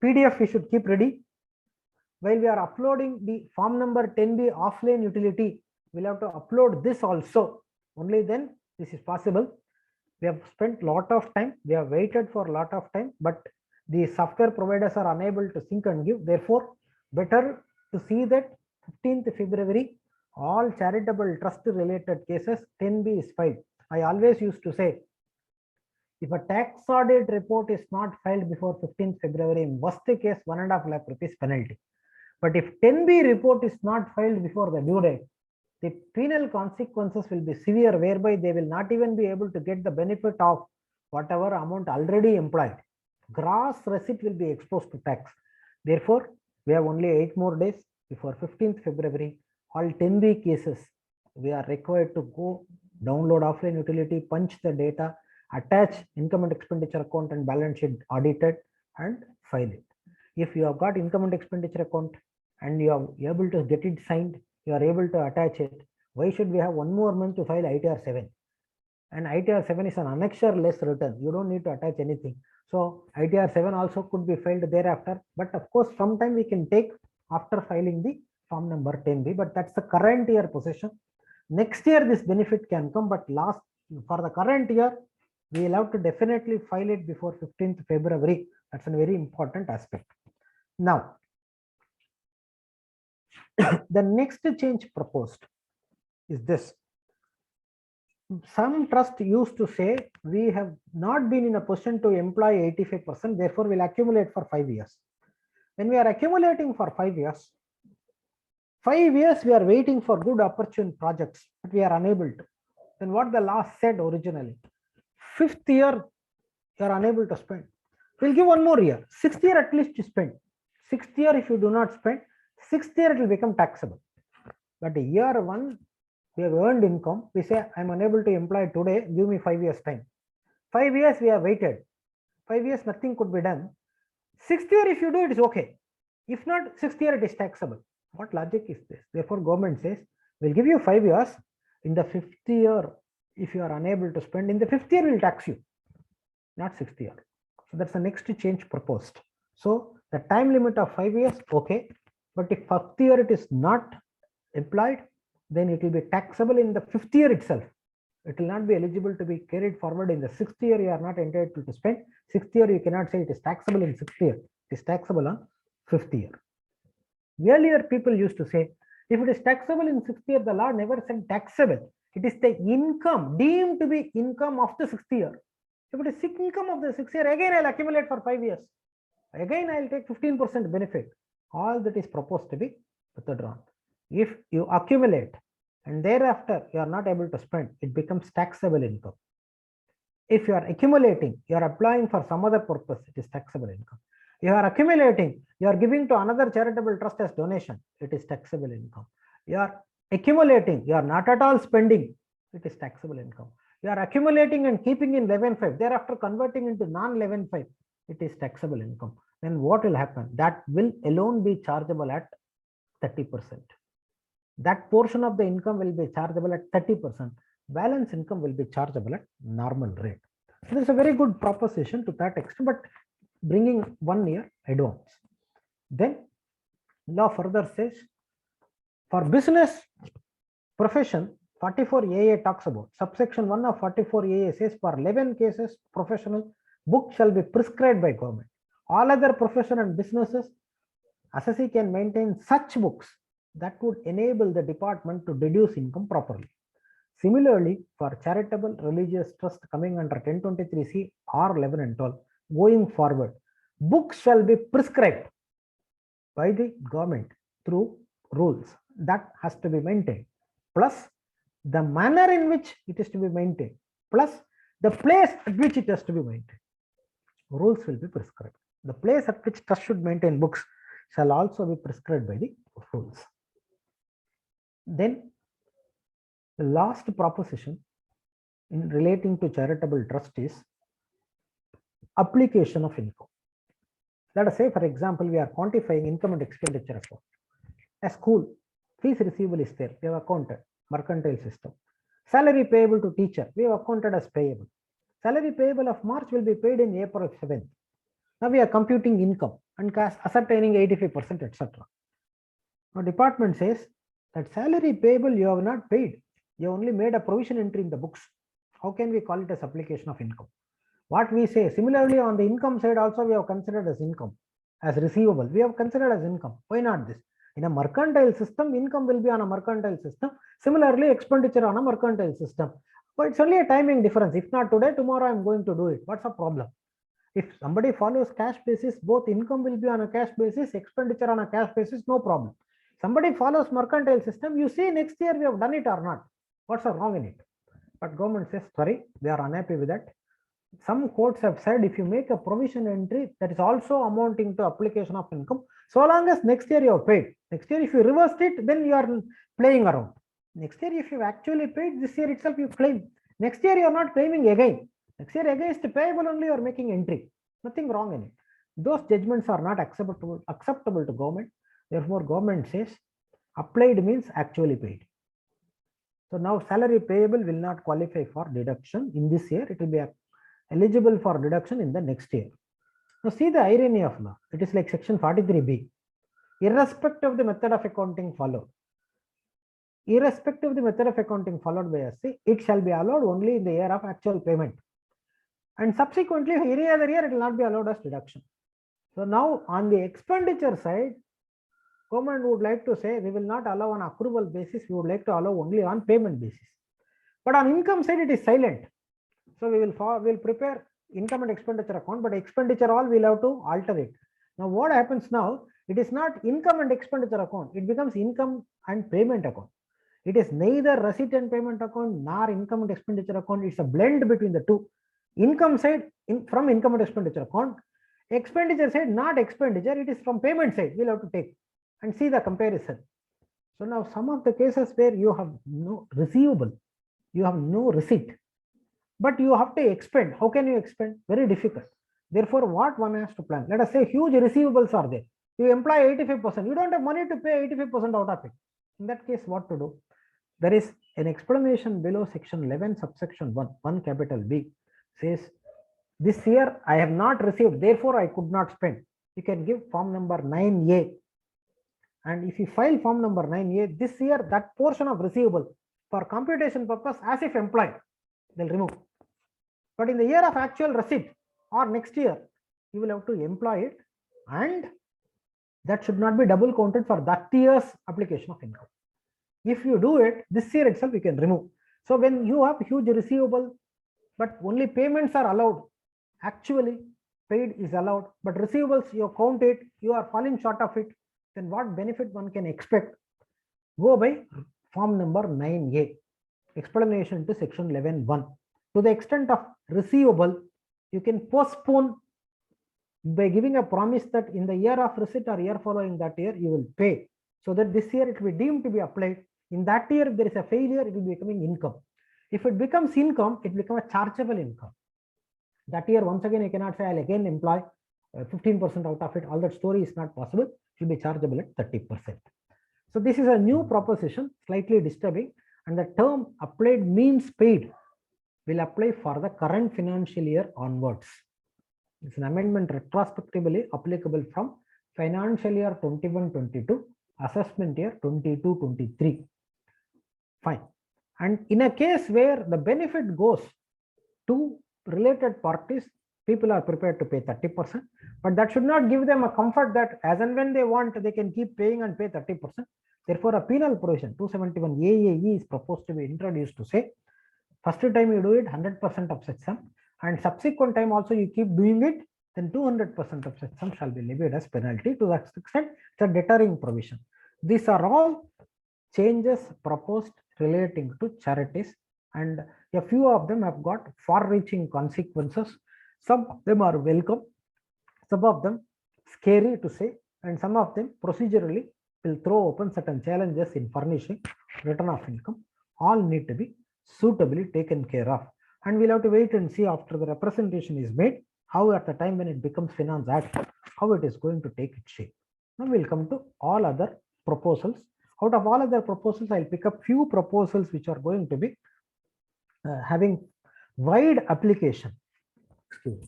PDF we should keep ready. while we are uploading the form number 10B offline utility, we'll have to upload this also. Only then this is possible. We have spent a lot of time, we have waited for a lot of time, but the software providers are unable to sync and give. Therefore, better to see that 15th February, all charitable trust related cases 10B is filed. I always used to say, if a tax audit report is not filed before 15th February, in worst case, 1.5 lakh rupees penalty. But if 10B report is not filed before the due date, the penal consequences will be severe, whereby they will not even be able to get the benefit of whatever amount already employed. Gross receipt will be exposed to tax. Therefore, we have only 8 more days before 15th February. All 10B cases, we are required to go download offline utility, punch the data, attach income and expenditure account and balance sheet audited, and file it. If you have got income and expenditure account and you are able to get it signed, you are able to attach it, why should we have 1 more month to file ITR 7? And ITR 7 is an annexure less return. You don't need to attach anything. So ITR 7 also could be filed thereafter. But of course, sometime we can take after filing the form number 10B, but that's the current year position. Next year, this benefit can come, but for the current year, we will have to definitely file it before 15th February. That's a very important aspect. Now, the next change proposed is this. Some trust used to say, we have not been in a position to employ 85%, therefore we'll accumulate for 5 years. When we are accumulating for 5 years, 5 years we are waiting for good opportune projects, but we are unable to. Then what the law said originally, 5th year you are unable to spend. We'll give 1 more year. 6th year at least you spend. 6th year if you do not spend, 6th year it will become taxable. But year 1 we have earned income. We say, I'm unable to employ today, give me 5 years time. 5 years we have waited. 5 years nothing could be done. 6th year if you do it is okay. If not, 6th year it is taxable. What logic is this? Therefore, government says, we'll give you 5 years. In the 5th year, if you are unable to spend, in the 5th year we'll tax you, not 6th year. So that's the next change proposed. So the time limit of 5 years, okay. But if 5th year it is not employed, then it will be taxable in the 5th year itself. It will not be eligible to be carried forward in the 6th year. You are not entitled to spend. 6th year you cannot say it is taxable in 6th year. It is taxable on 5th year. Earlier people used to say, if it is taxable in 6th year, the law never said taxable. It is the income deemed to be income of the 6th year. If it is income of the 6th year, again I'll accumulate for 5 years. Again I'll take 15% benefit. All that is proposed to be withdrawn. If you accumulate and thereafter you are not able to spend, it becomes taxable income. If you are accumulating, you are applying for some other purpose, it is taxable income. You are accumulating, you are giving to another charitable trust as donation, it is taxable income. You are accumulating, you are not at all spending, it is taxable income. You are accumulating and keeping in 11.5, thereafter converting into non-11.5, it is taxable income. Then what will happen? That will alone be chargeable at 30%. That portion of the income will be chargeable at 30%. Balance income will be chargeable at normal rate. So this is a very good proposition to that extent, but bringing 1 year advance. Then law further says, for business profession, 44AA talks about, subsection 1 of 44AA says, for 11 cases professional, book shall be prescribed by government. All other profession and businesses, assessee can maintain such books that would enable the department to deduce income properly. Similarly, for charitable religious trust coming under 1023C or 11 and 12, going forward, books shall be prescribed by the government through rules that has to be maintained, plus the manner in which it is to be maintained, plus the place at which it has to be maintained. Rules will be prescribed. The place at which trust should maintain books shall also be prescribed by the rules. Then the last proposition in relating to charitable trust is application of income. Let us say, for example, we are quantifying income and expenditure account. A school, fees receivable is there, we have accounted, mercantile system. Salary payable to teacher, we have accounted as payable. Salary payable of March will be paid in April 7th. Now we are computing income and ascertaining 85%, etc. Now department says that salary payable you have not paid. You only made a provision entry in the books. How can we call it as application of income? What we say, similarly on the income side also we have considered as income, as receivable. We have considered as income. Why not this? In a mercantile system, income will be on a mercantile system. Similarly, expenditure on a mercantile system. But it's only a timing difference. If not today, tomorrow I'm going to do it. What's the problem? If somebody follows cash basis, both income will be on a cash basis, expenditure on a cash basis, no problem. Somebody follows mercantile system, you see next year we have done it or not. What's wrong in it? But government says, sorry, we are unhappy with that. Some courts have said if you make a provision entry that is also amounting to application of income, so long as next year you have paid. Next year if you reversed it, then you are playing around. Next year if you actually paid, this year itself you claim. Next year you are not claiming again. Next year against payable only you are making entry. Nothing wrong in it. Those judgments are not acceptable to government. Therefore government says applied means actually paid. So now salary payable will not qualify for deduction in this year. It will be eligible for deduction in the next year. Now see the irony of law. It is like section 43B. Irrespective of the method of accounting followed. Irrespective of the method of accounting followed by SC, it shall be allowed only in the year of actual payment. And subsequently, any other year, it will not be allowed as deduction. So now on the expenditure side, government would like to say we will not allow on accrual basis, we would like to allow only on payment basis. But on income side, it is silent. So we will prepare income and expenditure account, but expenditure all we'll have to alter it. Now what happens now? It is not income and expenditure account. It becomes income and payment account. It is neither receipt and payment account nor income and expenditure account. It's a blend between the two. Income side from income and expenditure account. Expenditure side not expenditure. It is from payment side. We'll have to take and see the comparison. So now some of the cases where you have no receivable, you have no receipt, but you have to expend. How can you expend? Very difficult. Therefore, what one has to plan? Let us say huge receivables are there. You employ 85%. You don't have money to pay 85% out of it. In that case, what to do? There is an explanation below section 11, subsection 1 capital B says, this year I have not received, therefore I could not spend. You can give form number 9A. And if you file form number 9A, this year that portion of receivable for computation purpose as if employed, they'll remove. But in the year of actual receipt or next year, you will have to employ it, and that should not be double counted for that year's application of income. If you do it, this year itself you can remove. So when you have huge receivable, but only payments are allowed, actually paid is allowed, but receivables you count it, you are falling short of it, then what benefit one can expect? Go by form number 9A, explanation to section 11(1). To the extent of receivable, you can postpone by giving a promise that in the year of receipt or year following that year, you will pay, so that this year it will be deemed to be applied. In that year, if there is a failure, it will be becoming income. If it becomes income, it becomes a chargeable income. That year, once again, I cannot say I'll again employ 15% out of it. All that story is not possible. It will be chargeable at 30%. So this is a new proposition, slightly disturbing, and the term applied means paid will apply for the current financial year onwards. It's an amendment retrospectively applicable from financial year 21-22, assessment year 22-23. Fine. And in a case where the benefit goes to related parties, people are prepared to pay 30%, but that should not give them a comfort that as and when they want, they can keep paying and pay 30%. Therefore, a penal provision 271 AAE is proposed to be introduced to say, first time you do it 100% of such sum, and subsequent time also you keep doing it, then 200% of such sum shall be levied as penalty. To that extent, it's a deterring provision. These are all changes proposed relating to charities, and a few of them have got far-reaching consequences. Some of them are welcome, some of them scary to say, and some of them procedurally will throw open certain challenges in furnishing return of income. All need to be suitably taken care of, and we'll have to wait and see after the representation is made, how at the time when it becomes Finance Act, how it is going to take its shape. Now we'll come to all other proposals. Out of all other proposals, I'll pick up few proposals which are going to be having wide application. Excuse me.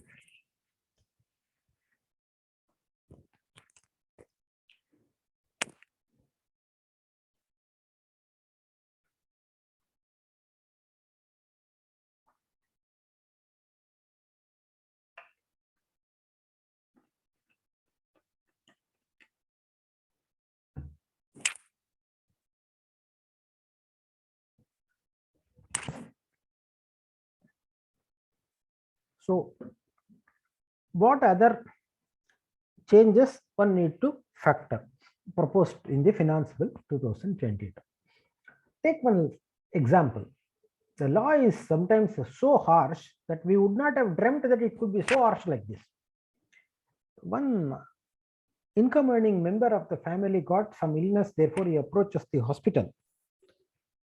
So what other changes one need to factor proposed in the Finance Bill 2022? Take one example. The law is sometimes so harsh that we would not have dreamt that it could be so harsh like this. One income earning member of the family got some illness, therefore he approaches the hospital,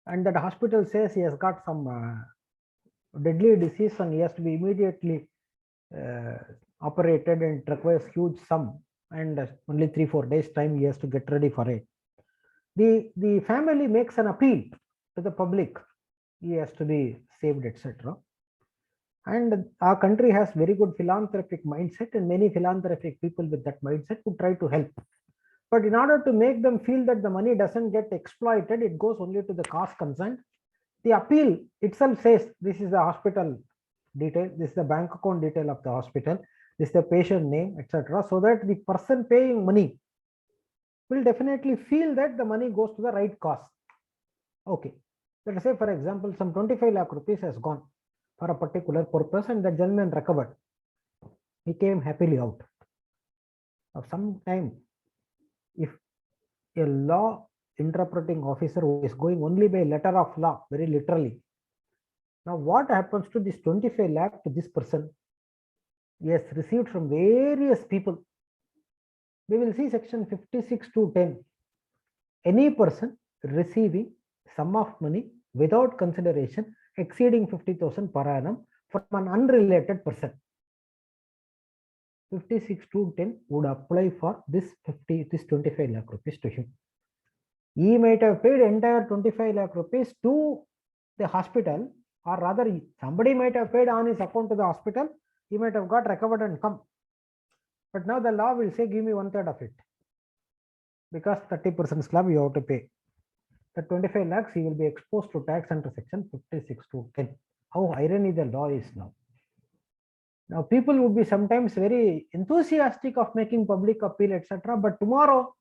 and that hospital says he has got some deadly disease and he has to be immediately operated and it requires huge sum, and only 3-4 days time he has to get ready for it. The family makes an appeal to the public, he has to be saved, etc. And our country has very good philanthropic mindset, and many philanthropic people with that mindset would try to help. But in order to make them feel that the money doesn't get exploited, it goes only to the cause concerned. The appeal itself says this is the hospital detail, this is the bank account detail of the hospital, this is the patient name, etc. So that the person paying money will definitely feel that the money goes to the right cause. Okay. Let us say, for example, some 25 lakh rupees has gone for a particular purpose and the gentleman recovered. He came happily out. Now, sometime, if a law interpreting officer who is going only by letter of law, very literally, now what happens to this 25 lakh to this person? He has received from various people. We will see section 56(2)(10). Any person receiving sum of money without consideration exceeding 50,000 per annum from an unrelated person. 56(2)(10) would apply for this 25 lakh rupees to him. He might have paid entire 25 lakh rupees to the hospital, or rather somebody might have paid on his account to the hospital. He might have got recovered and come. But now the law will say, give me 1/3 of it, because 30% slab you have to pay. The 25 lakhs he will be exposed to tax under section 56(2)(10). How irony the law is now. Now people would be sometimes very enthusiastic of making public appeal, etc. But tomorrow,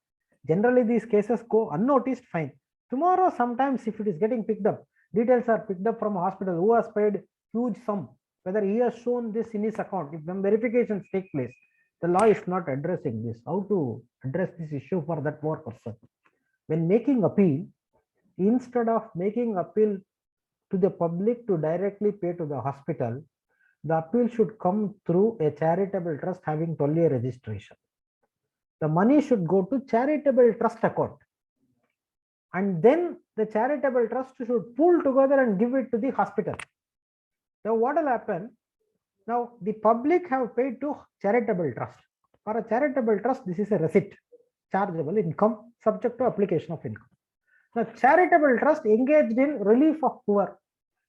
generally these cases go unnoticed, fine. Tomorrow, sometimes if it is getting picked up, details are picked up from a hospital who has paid huge sum, whether he has shown this in his account, if some verifications take place, the law is not addressing this. How to address this issue for that poor person? When making appeal, instead of making appeal to the public to directly pay to the hospital, the appeal should come through a charitable trust having 12A registration. The money should go to charitable trust account, and then the charitable trust should pool together and give it to the hospital. Now what will happen? Now the public have paid to charitable trust. For a charitable trust, this is a receipt, chargeable income subject to application of income. Now charitable trust engaged in relief of poor,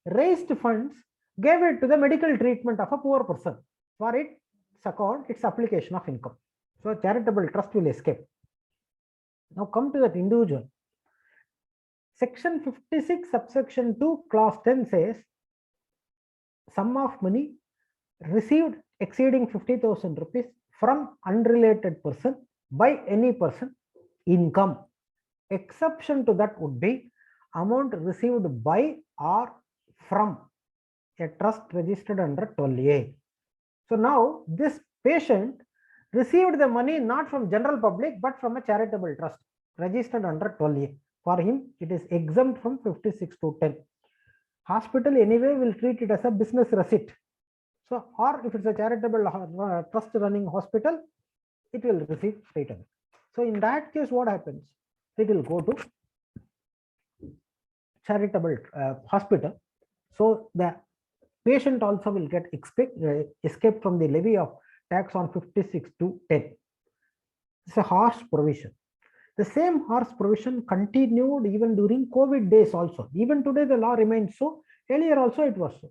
raised funds, gave it to the medical treatment of a poor person. For its account, its application of income. So charitable trust will escape. Now come to that individual. Section 56 subsection 2 clause 10 says sum of money received exceeding 50,000 rupees from unrelated person by any person, income. Exception to that would be amount received by or from a trust registered under 12A. So now this patient received the money not from general public but from a charitable trust registered under 12A. For him, it is exempt from 56(2)(10). Hospital anyway will treat it as a business receipt. So, or if it's a charitable trust running hospital, it will receive straight away. So in that case, what happens? It will go to charitable hospital. So the patient also will get escape from the levy of tax on 56(2)(10). It's a harsh provision. The same harsh provision continued even during COVID days also. Even today the law remains so. Earlier also it was so.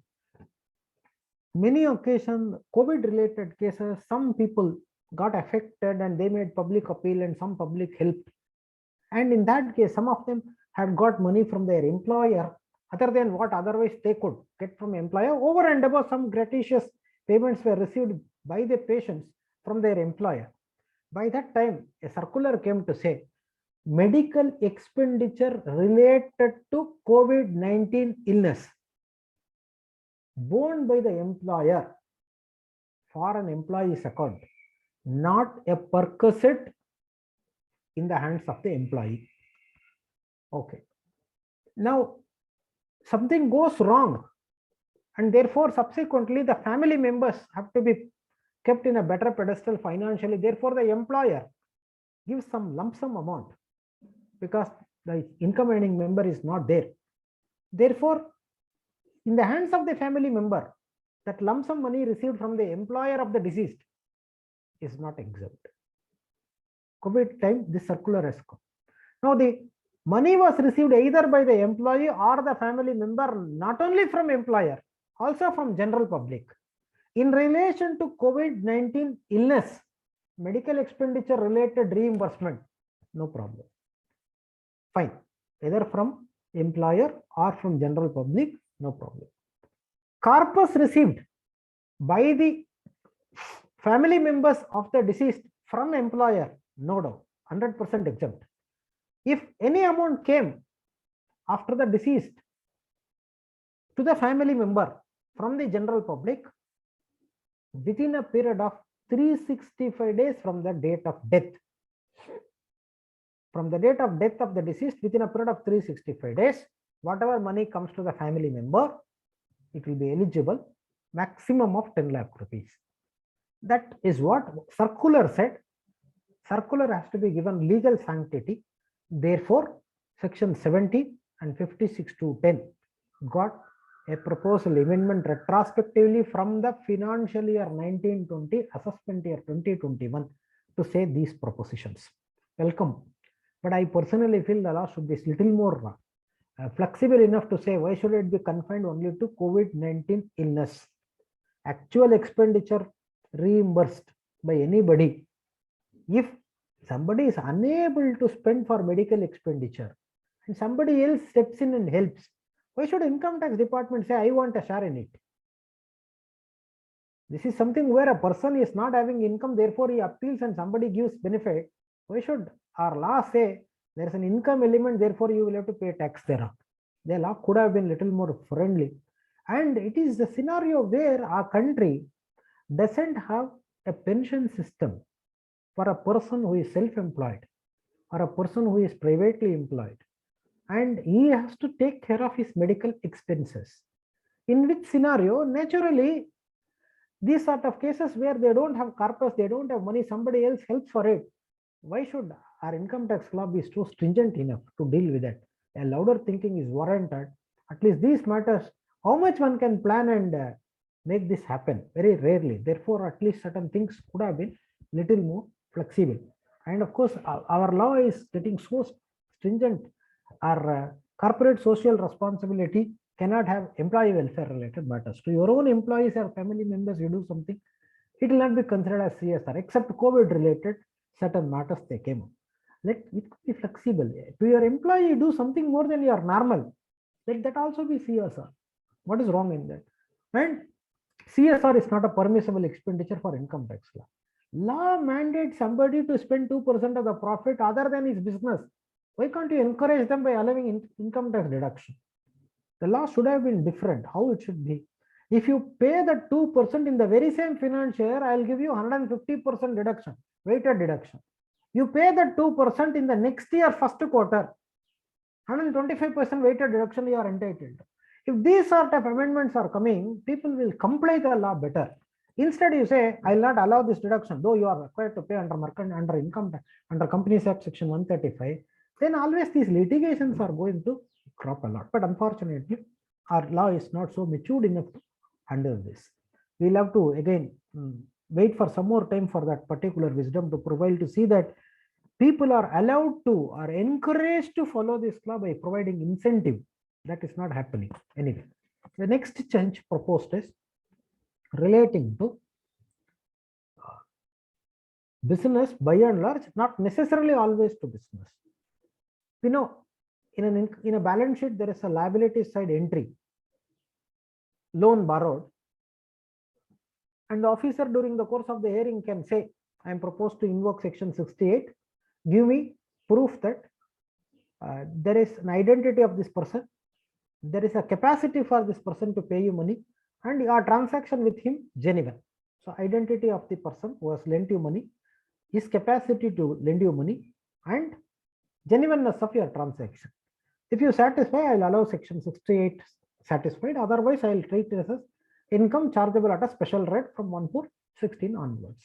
Many occasions, COVID related cases, some people got affected and they made public appeal and some public helped. And in that case, some of them had got money from their employer other than what otherwise they could get from employer. Over and above, some gratuitous payments were received by the patients from their employer. By that time, a circular came to say medical expenditure related to COVID-19 illness borne by the employer for an employee's account, not a perquisite in the hands of the employee. Okay. Now, something goes wrong, and therefore subsequently the family members have to be kept in a better pedestal financially. Therefore, the employer gives some lump sum amount because the income earning member is not there. Therefore, in the hands of the family member, that lump sum money received from the employer of the deceased is not exempt. COVID time, this circular has come. Now, the money was received either by the employee or the family member, not only from employer, also from general public. In relation to COVID-19 illness, medical expenditure related reimbursement, no problem. Fine. Either from employer or from general public, no problem. Corpus received by the family members of the deceased from employer, no doubt, 100% exempt. If any amount came after the deceased to the family member from the general public within a period of 365 days from the date of death, from the date of death of the deceased, within a period of 365 days, whatever money comes to the family member, it will be eligible, maximum of 10 lakh rupees. That is what circular said. Circular has to be given legal sanctity. Therefore, section 70 and 56(2)(10) got a proposal amendment retrospectively from the financial year 1920, assessment year 2021 to say these propositions. Welcome. But I personally feel the law should be a little more flexible enough to say why should it be confined only to COVID-19 illness. Actual expenditure reimbursed by anybody. If somebody is unable to spend for medical expenditure and somebody else steps in and helps, why should income tax department say, I want a share in it? This is something where a person is not having income, therefore he appeals and somebody gives benefit. Why should our law say there is an income element, therefore you will have to pay tax thereon? The law could have been little more friendly. And it is the scenario where our country doesn't have a pension system for a person who is self-employed or a person who is privately employed, and he has to take care of his medical expenses. In which scenario, naturally, these sort of cases where they don't have corpus, they don't have money, somebody else helps for it. Why should our income tax law be so stringent enough to deal with that? A louder thinking is warranted. At least these matters, how much one can plan and make this happen? Very rarely. Therefore, at least certain things could have been little more flexible. And of course, our law is getting so stringent. Our corporate social responsibility cannot have employee welfare related matters. To your own employees or family members, you do something, it will not be considered as CSR, except COVID related certain matters they came up. Let it be flexible. To your employee, you do something more than your normal. Let that also be CSR. What is wrong in that? And CSR is not a permissible expenditure for income tax law. Law mandates somebody to spend 2% of the profit other than his business. Why can't you encourage them by allowing income tax deduction? The law should have been different, how it should be. If you pay the 2% in the very same financial year, I'll give you 150% deduction, weighted deduction. You pay the 2% in the next year, first quarter, 125% weighted deduction you are entitled. If these sort of amendments are coming, people will comply the law better. Instead, you say, I'll not allow this deduction, though you are required to pay under income tax, under Companies Act section 135. Then always these litigations are going to crop a lot. But unfortunately, our law is not so matured enough to handle this. We'll have to again wait for some more time for that particular wisdom to prevail, to see that people are allowed to, are encouraged to follow this law by providing incentive. That is not happening. Anyway, the next change proposed is relating to business by and large, not necessarily always to business. We know in a balance sheet, there is a liability side entry, loan borrowed, and the officer during the course of the hearing can say, I am proposed to invoke section 68, give me proof that there is an identity of this person, there is a capacity for this person to pay you money, and your transaction with him genuine. So identity of the person who has lent you money, his capacity to lend you money, and genuineness of your transaction. If you satisfy, I'll allow section 68 satisfied. Otherwise, I'll treat this as income chargeable at a special rate from 1/4/16 onwards.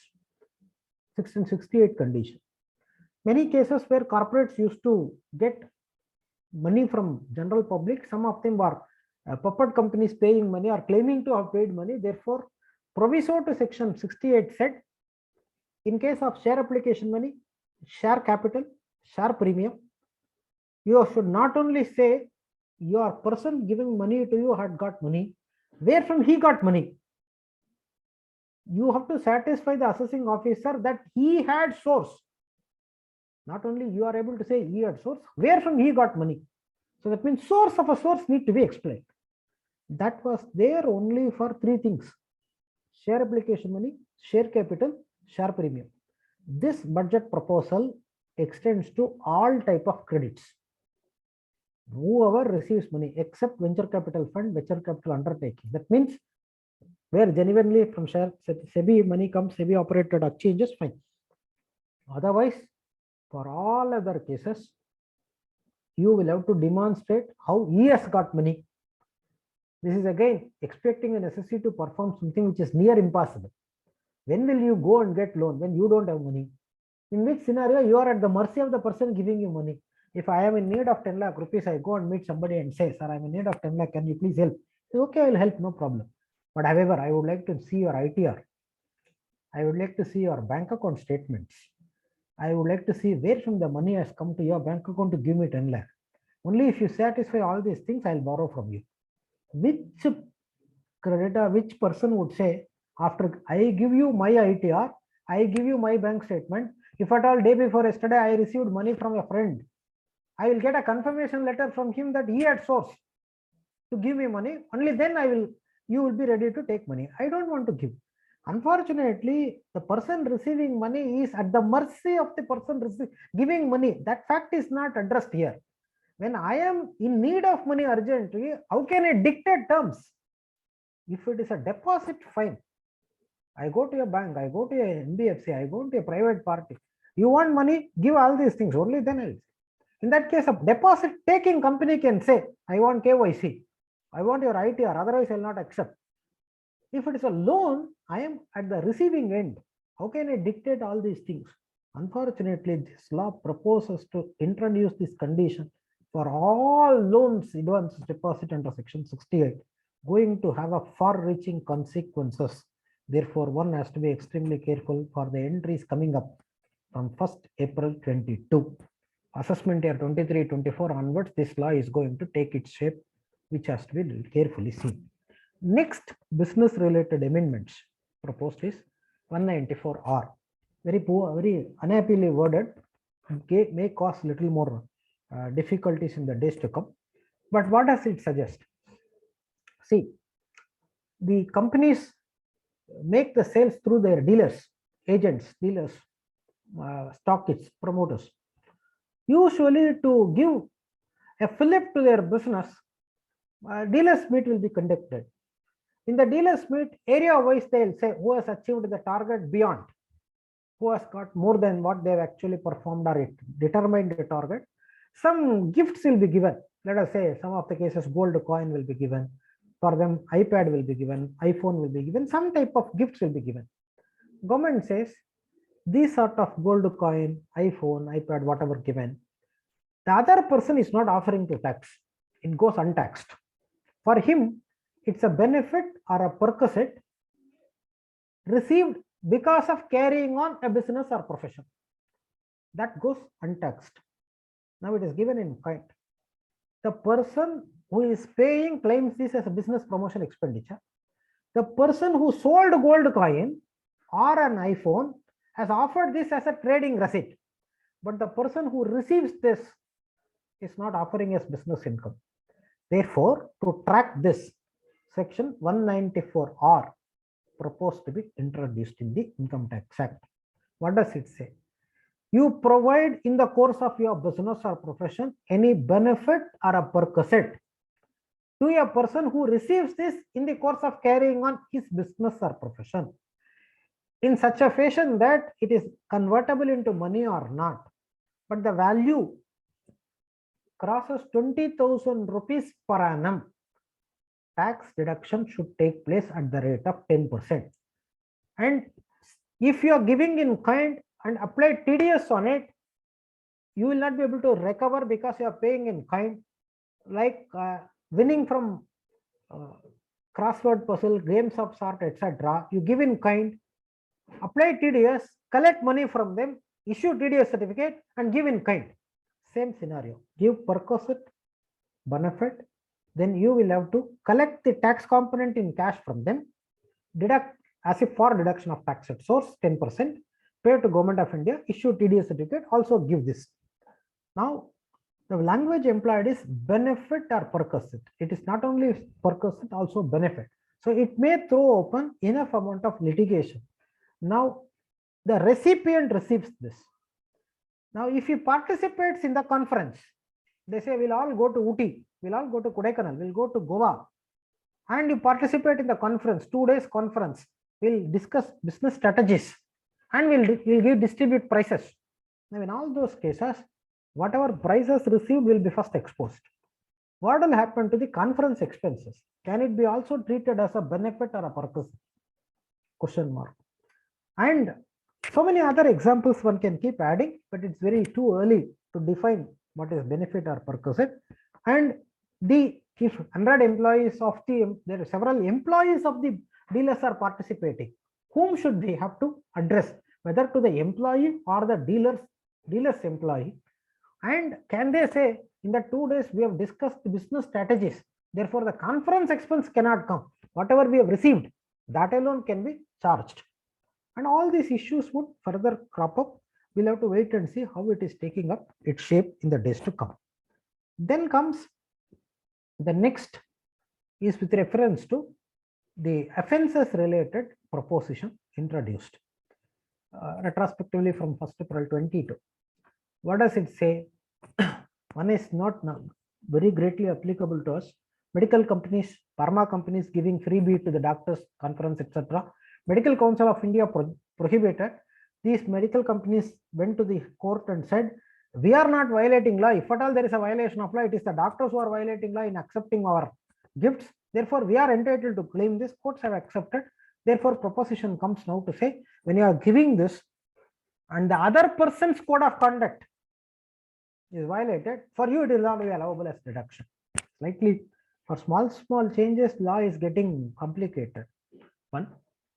1668 condition. Many cases where corporates used to get money from general public, some of them are puppet companies paying money or claiming to have paid money. Therefore, proviso to section 68 said, in case of share application money, share capital, share premium, you should not only say your person giving money to you had got money, where from he got money. You have to satisfy the assessing officer that he had source. Not only you are able to say he had source, where from he got money. So that means source of a source need to be explained. That was there only for three things: share application money, share capital, share premium. This budget proposal extends to all type of credits. Whoever receives money except venture capital fund, venture capital undertaking. That means where genuinely from share SEBI money comes, SEBI operated exchanges, fine. Otherwise, for all other cases, you will have to demonstrate how he has got money. This is again expecting a necessity to perform something which is near impossible. When will you go and get loan when you don't have money? In which scenario you are at the mercy of the person giving you money. If I am in need of 10 lakh rupees, I go and meet somebody and say, sir, I'm in need of 10 lakh, can you please help? Okay, I will help, no problem. But however, I would like to see your ITR. I would like to see your bank account statements. I would like to see where from the money has come to your bank account to give me 10 lakh. Only if you satisfy all these things, I'll borrow from you. Which creditor, which person would say, after I give you my ITR, I give you my bank statement, if at all day before yesterday I received money from a friend, I will get a confirmation letter from him that he had source to give me money, only then you will be ready to take money. I don't want to give. Unfortunately, the person receiving money is at the mercy of the person giving money. That fact is not addressed here. When I am in need of money urgently, how can I dictate terms? If it is a deposit, fine. I go to a bank, I go to a NBFC, I go to a private party. You want money, give all these things, only then I'll. In that case, a deposit taking company can say, I want KYC, I want your ITR, otherwise I'll not accept. If it is a loan, I am at the receiving end. How can I dictate all these things? Unfortunately, this law proposes to introduce this condition for all loans, advances, deposit under section 68, going to have a far-reaching consequences. Therefore, one has to be extremely careful for the entries coming up from 1st April 22. Assessment year 23-24 onwards, this law is going to take its shape, which has to be carefully seen. Next business related amendments proposed is 194R. Very poor, very unhappily worded, may cause little more difficulties in the days to come. But what does it suggest? See, the companies make the sales through their dealers, agents, dealers, stockists, promoters. Usually to give a fillip to their business, dealers meet will be conducted. In the dealers meet, area wise they'll say who has achieved the target beyond, who has got more than what they've actually performed or it determined the target. Some gifts will be given. Let us say some of the cases gold coin will be given. For them, iPad will be given, iPhone will be given, some type of gifts will be given. Government says these sort of gold coin, iPhone, iPad, whatever given, the other person is not offering to tax. It goes untaxed. For him, it's a benefit or a perquisite received because of carrying on a business or profession. That goes untaxed. Now it is given in kind. The person who is paying claims this as a business promotion expenditure. The person who sold gold coin or an iPhone has offered this as a trading receipt. But the person who receives this is not offering as business income. Therefore, to track this, section 194R proposed to be introduced in the Income Tax Act. What does it say? You provide in the course of your business or profession any benefit or a perquisite to a person who receives this in the course of carrying on his business or profession. in such a fashion that it is convertible into money or not, but the value crosses 20,000 rupees per annum, tax deduction should take place at the rate of 10%. And if you are giving in kind and apply TDS on it, you will not be able to recover because you are paying in kind, like winning from crossword puzzle, games of sort, etc. You give in kind, apply TDS, collect money from them, issue TDS certificate and give in kind. Same scenario. Give perquisite benefit, then you will have to collect the tax component in cash from them, deduct as if for deduction of tax at source 10%, pay to Government of India, issue TDS certificate, also give this. Now, the language employed is benefit or perquisite. It is not only perquisite, also benefit. So it may throw open enough amount of litigation. Now, the recipient receives this. Now, if he participates in the conference, they say we'll all go to Uti, we'll all go to Kodaikanal, we'll go to Goa, and you participate in the conference, 2 days conference, we'll discuss business strategies and we'll distribute prices. Now, in all those cases, whatever prices received will be first exposed. What will happen to the conference expenses? Can it be also treated as a benefit or a purpose? Question mark. And so many other examples one can keep adding, but it's very too early to define what is benefit or perquisite. And if 100 employees of there are several employees of the dealers are participating, whom should they have to address, whether to the employee or the dealer's employee? And can they say in the 2 days we have discussed business strategies, therefore the conference expense cannot come, whatever we have received, that alone can be charged. And all these issues would further crop up. We'll have to wait and see how it is taking up its shape in the days to come. Then comes the next is with reference to the offences related proposition introduced retrospectively from 1st April 22. What does it say? One is not very greatly applicable to us. Medical companies, pharma companies giving freebie to the doctors, conference, etc. Medical Council of India prohibited. These medical companies went to the court and said, we are not violating law. If at all there is a violation of law, it is the doctors who are violating law in accepting our gifts. Therefore, we are entitled to claim this. Courts have accepted. Therefore, proposition comes now to say, when you are giving this and the other person's code of conduct is violated, for you it will not be allowable as deduction. Likely for small changes, law is getting complicated. One.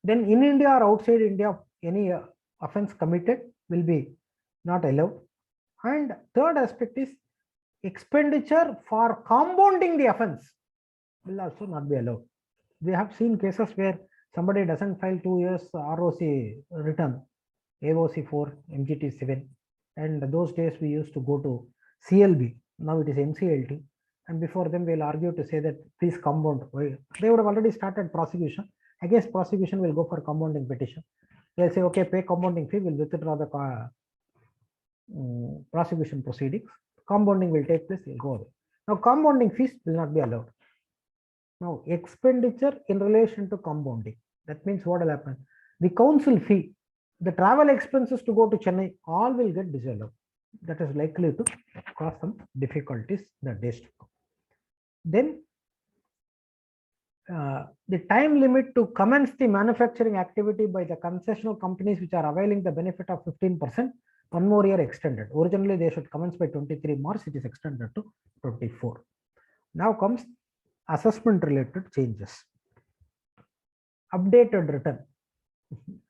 Then in India or outside India, any offense committed will be not allowed. And third aspect is expenditure for compounding the offense will also not be allowed. We have seen cases where somebody doesn't file 2 years ROC return, AOC 4, MGT 7, and those days we used to go to CLB. Now it is NCLT, and before them we'll argue to say that please compound. They would have already started prosecution. Against prosecution will go for compounding petition. They'll say, okay, pay compounding fee, we'll withdraw the prosecution proceedings. Compounding will take place, will go away. Now compounding fees will not be allowed. Now expenditure in relation to compounding. That means what will happen? The council fee, the travel expenses to go to Chennai, all will get disallowed. That is likely to cause some difficulties in the days to come. Then the time limit to commence the manufacturing activity by the concessional companies which are availing the benefit of 15%, 1 more year extended. Originally they should commence by 23 March, it is extended to 24. Now comes assessment related changes. Updated return.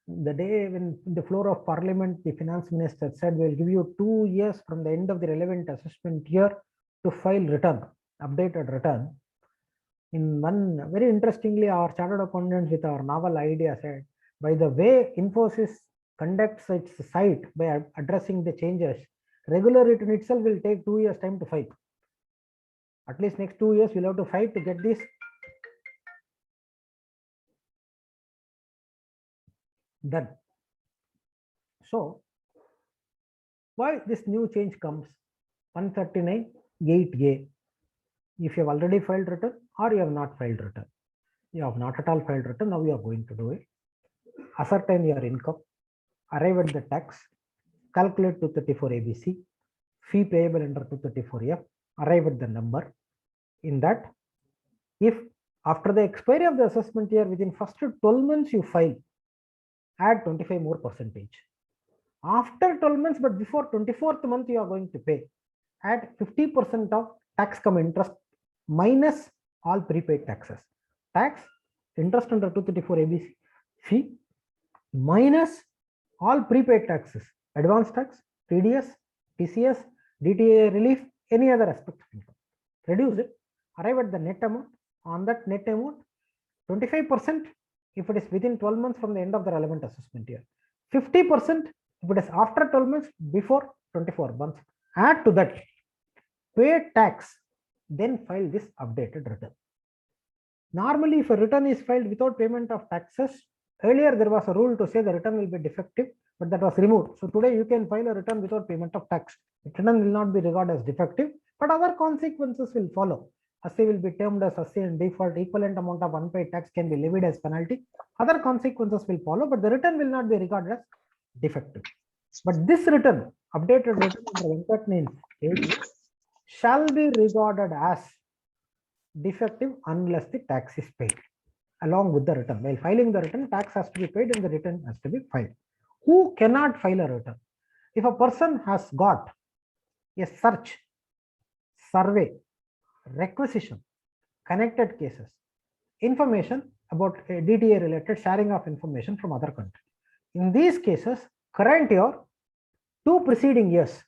The day when in the floor of parliament, the finance minister said, we'll give you 2 years from the end of the relevant assessment year to file return, updated return. In one, very interestingly, our chartered accountants with our novel idea said, by the way Infosys conducts its site by addressing the changes, regular return itself will take 2 years time to file. At least next 2 years we'll have to fight to get this done. So why this new change comes? 139(8)(a). If you have already filed return or you have not filed return, you have not at all filed return, now you are going to do it. ascertain your income, arrive at the tax, calculate 234 ABC, fee payable under 234F, arrive at the number. In that, if after the expiry of the assessment year within first 12 months you file, add 25 more percentage. After 12 months, but before 24th month you are going to pay, add 50% of tax cum interest minus all prepaid taxes. Tax, interest under 234 ABC, fee minus all prepaid taxes, advance tax, TDS, TCS, DTA relief, any other aspect of income. Reduce it, arrive at the net amount. On that net amount, 25% if it is within 12 months from the end of the relevant assessment year, 50% if it is after 12 months, before 24 months. Add to that, pay tax, then file this updated return. Normally, if a return is filed without payment of taxes, earlier there was a rule to say the return will be defective, but that was removed. So today you can file a return without payment of tax. The return will not be regarded as defective, but other consequences will follow. Assay will be termed as assay and default. Equivalent amount of unpaid tax can be levied as penalty. Other consequences will follow, but the return will not be regarded as defective. But this return, updated return under Venkat names, shall be regarded as defective unless the tax is paid along with the return. While filing the return, tax has to be paid and the return has to be filed. Who cannot file a return? If a person has got a search, survey, requisition, connected cases, information about a DTA related sharing of information from other countries. In these cases, current year, 2 preceding years,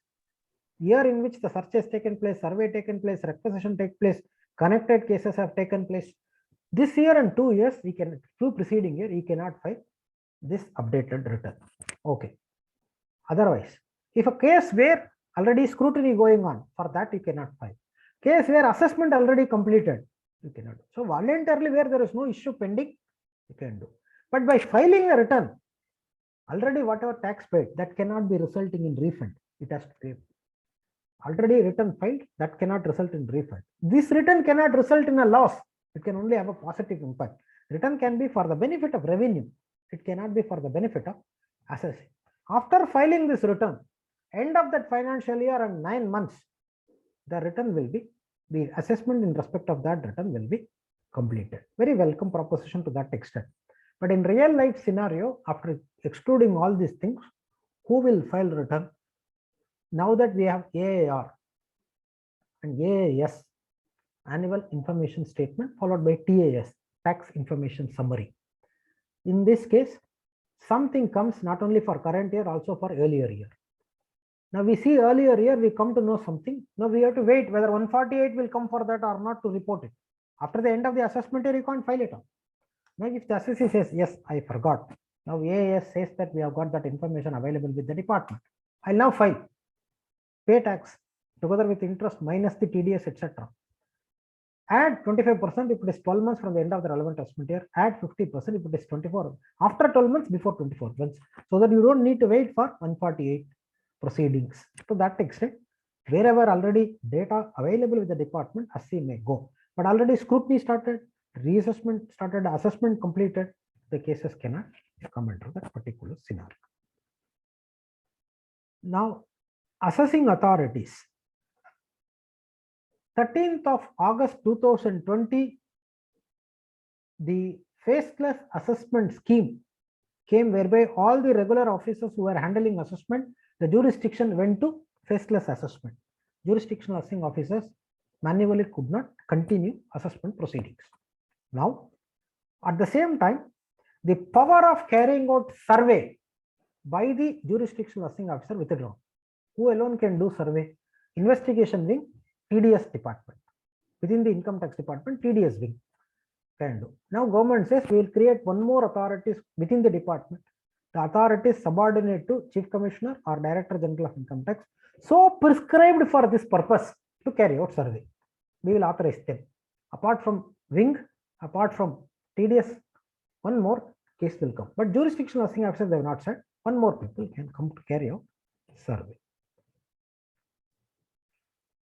year in which the search has taken place, survey taken place, requisition take place, connected cases have taken place. This year and 2 years, we can 2 preceding year, he cannot file this updated return. Okay. Otherwise, if a case where already scrutiny going on, for that you cannot file. Case where assessment already completed, you cannot do. So voluntarily where there is no issue pending, you can do. But by filing a return, already whatever tax paid, that cannot be resulting in refund. It has to pay. Already return filed, that cannot result in refund. This return cannot result in a loss. It can only have a positive impact. Return can be for the benefit of revenue. It cannot be for the benefit of assessing. After filing this return, end of that financial year and 9 months, the return will be, the assessment in respect of that return will be completed. Very welcome proposition to that extent. But in real life scenario, after excluding all these things, who will file return? Now that we have AAR and AAS, annual information statement, followed by TAS, tax information summary. In this case, something comes not only for current year, also for earlier year. Now we see earlier year, we come to know something. Now we have to wait whether 148 will come for that or not to report it. After the end of the assessment year, you can't file it on. Now if the assessee says, yes, I forgot. Now AAS says that we have got that information available with the department. I'll now file. Pay tax together with interest minus the TDS, etc. Add 25% if it is 12 months from the end of the relevant assessment year. Add 50% if it is 24 after 12 months, before 24 months, so that you don't need to wait for 148 proceedings. To that extent, wherever already data available with the department, assay may go. But already scrutiny started, reassessment started, assessment completed, the cases cannot come into that particular scenario. Now, assessing authorities. 13th of August 2020, the faceless assessment scheme came, whereby all the regular officers who were handling assessment, the jurisdiction went to faceless assessment. Jurisdictional assessing officers manually could not continue assessment proceedings. Now, at the same time, the power of carrying out survey by the jurisdictional assessing officer withdrawn. Who alone can do survey? Investigation wing, TDS department. Within the income tax department, TDS wing can do. Now government says we will create one more authorities within the department. The authority is subordinate to Chief Commissioner or Director General of Income Tax, so prescribed for this purpose to carry out survey. We will authorize them. Apart from wing, apart from TDS, one more case will come. But jurisdictional assessing officers, they have not said. One more people can come to carry out survey.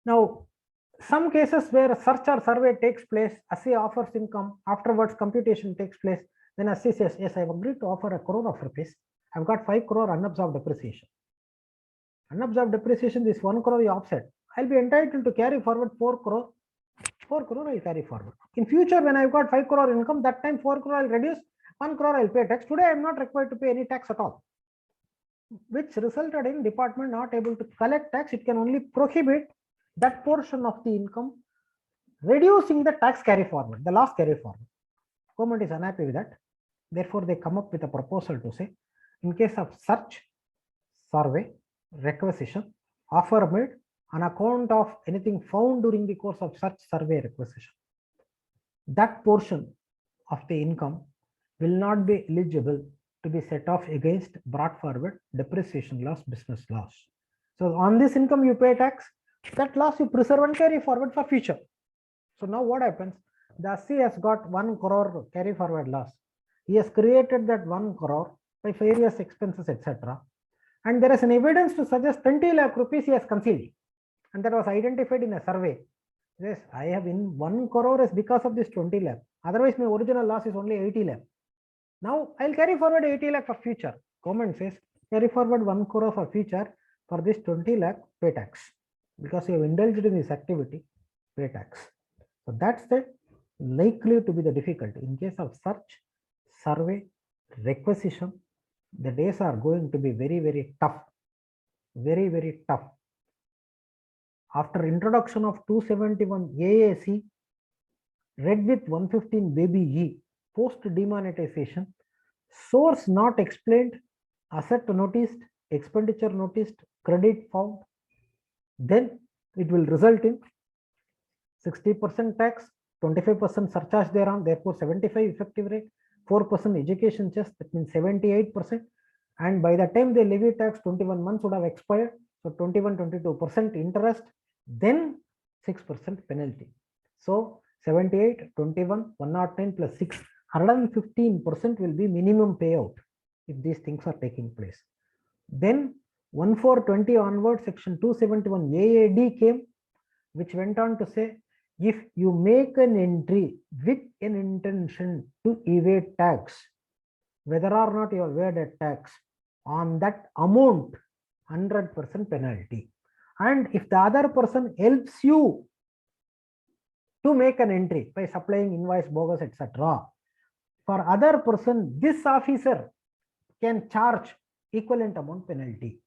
Now, some cases where a search or survey takes place, assay offers income, afterwards computation takes place, Then assessee says, yes, I've agreed to offer 1 crore of rupees. I've got 5 crore unabsorbed depreciation. Unabsorbed depreciation, this 1 crore is offset. I'll be entitled to carry forward 4 crore. 4 crore I'll carry forward. In future, when I've got 5 crore income, that time 4 crore I'll reduce, 1 crore I'll pay tax. Today, I'm not required to pay any tax at all, which resulted in department not able to collect tax. It can only prohibit that portion of the income, reducing the tax carry forward, the loss carry forward. Government is unhappy with that. Therefore, they come up with a proposal to say, in case of search, survey, requisition, offer made on account of anything found during the course of such survey requisition, that portion of the income will not be eligible to be set off against brought forward depreciation loss, business loss. So on this income you pay tax, that loss you preserve and carry forward for future. So now what happens? The assessee has got 1 crore carry forward loss. He has created that 1 crore by various expenses, etc. And there is an evidence to suggest 20 lakh rupees he has concealed. And that was identified in a survey. Yes, I have in 1 crore is because of this 20 lakh. Otherwise, my original loss is only 80 lakh. Now I'll carry forward 80 lakh for future. Government says carry forward 1 crore for future. For this 20 lakh, pay tax. Because you have indulged in this activity, pay tax. So that's the likely to be the difficulty. In case of search, survey, requisition, the days are going to be very, very tough. Very, very tough. After introduction of 271 AAC, read with 115 baby E, post demonetization, source not explained, asset noticed, expenditure noticed, credit found, then it will result in 60% tax, 25% surcharge thereon, therefore 75 effective rate, 4% education cess, that means 78%. And by the time they levy tax, 21 months would have expired. So 21-22% interest, then 6% penalty. So 78, 21, 109 plus 6, 115% will be minimum payout if these things are taking place. Then 1420 onward, section 271 AAD came, which went on to say, if you make an entry with an intention to evade tax, whether or not you evaded tax, on that amount, 100% penalty. And if the other person helps you to make an entry by supplying invoice, bogus, etc., for other person, this officer can charge equivalent amount penalty.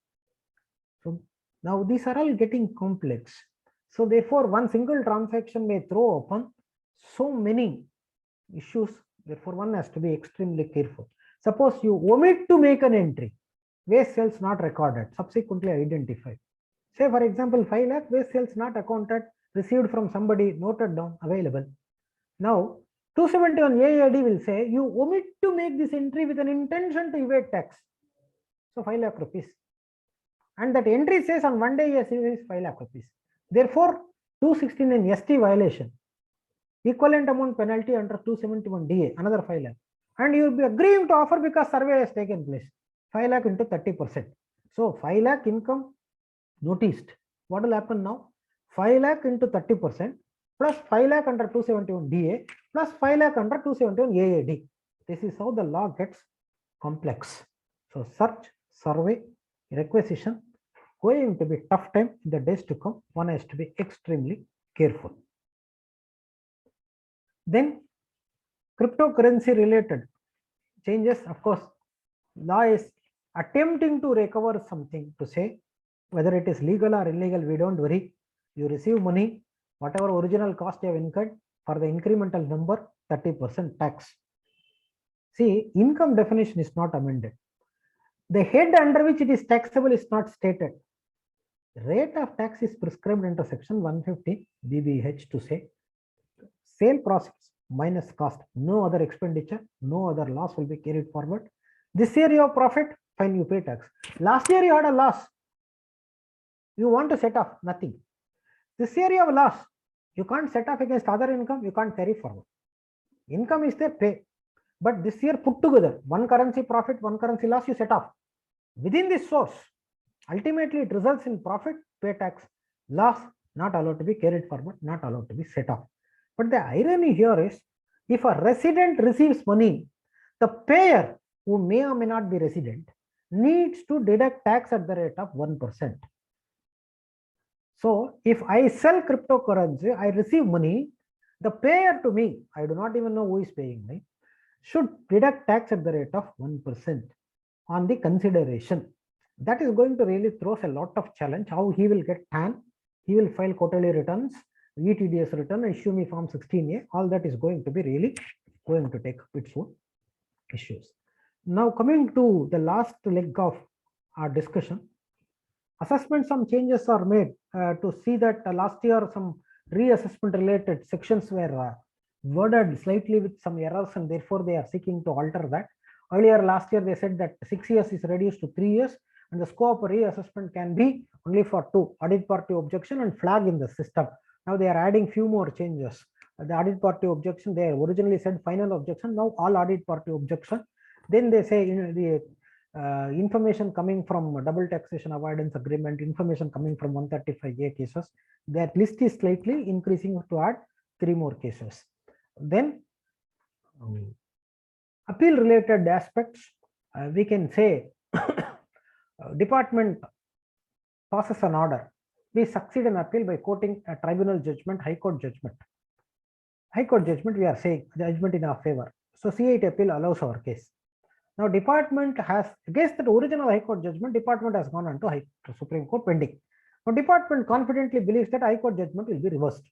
So now these are all getting complex. So therefore, one single transaction may throw upon so many issues. Therefore, one has to be extremely careful. Suppose you omit to make an entry, waste sales not recorded, subsequently identified. Say for example, 5 lakh, waste sales not accounted, received from somebody, noted down, available. Now, 271 AAD will say you omit to make this entry with an intention to evade tax. So 5 lakh rupees. And that entry says on one day yes, it is 5 lakh rupees. Therefore, 269 ST violation, equivalent amount penalty under 271 DA, another 5 lakh. And you will be agreeing to offer because survey has taken place. 5 lakh into 30%. So 5 lakh income noticed. What will happen now? 5 lakh into 30% plus 5 lakh under 271 DA plus 5 lakh under 271 AAD. This is how the law gets complex. So search, survey, requisition, going to be tough time in the days to come. One has to be extremely careful. Then cryptocurrency related changes. Of course, law is attempting to recover something to say whether it is legal or illegal. We don't worry. You receive money, whatever original cost you have incurred, for the incremental number, 30% tax. See, income definition is not amended. The head under which it is taxable is not stated. Rate of tax is prescribed under section 150 BBH to say sale profits minus cost, no other expenditure, no other loss will be carried forward. This year you have profit, fine, you pay tax. Last year you had a loss, you want to set off, nothing. This year you have a loss, you can't set off against other income, you can't carry forward. Income is there, pay. But this year put together, one currency profit, one currency loss, you set off. Within this source, ultimately it results in profit, pay tax. Loss not allowed to be carried forward, not allowed to be set off. But the irony here is, if a resident receives money, the payer, who may or may not be resident, needs to deduct tax at the rate of 1%. So if I sell cryptocurrency, I receive money, the payer to me, I do not even know who is paying me, should deduct tax at the rate of 1% on the consideration. That is going to really throw a lot of challenge. How he will get TAN, he will file quarterly returns, ETDS return, issue me form 16A. All that is going to be really going to take its own issues. Now coming to the last leg of our discussion, assessment, some changes are made to see that last year some reassessment related sections were worded slightly with some errors, and therefore they are seeking to alter that. Earlier last year they said that 6 years is reduced to 3 years, and the scope of reassessment can be only for 2: audit party objection and flag in the system. Now they are adding few more changes. The audit party objection, they originally said final objection, now all audit party objection. Then they say, the information coming from double taxation avoidance agreement, information coming from 135A cases, that list is slightly increasing to add 3 more cases. Then appeal related aspects, we can say department passes an order, we succeed in appeal by quoting a tribunal judgment, high court judgment. High court judgment, we are saying judgment in our favor. So CIT appeal allows our case. Now department has, against the original high court judgment, department has gone on to Supreme Court pending. Now department confidently believes that high court judgment will be reversed.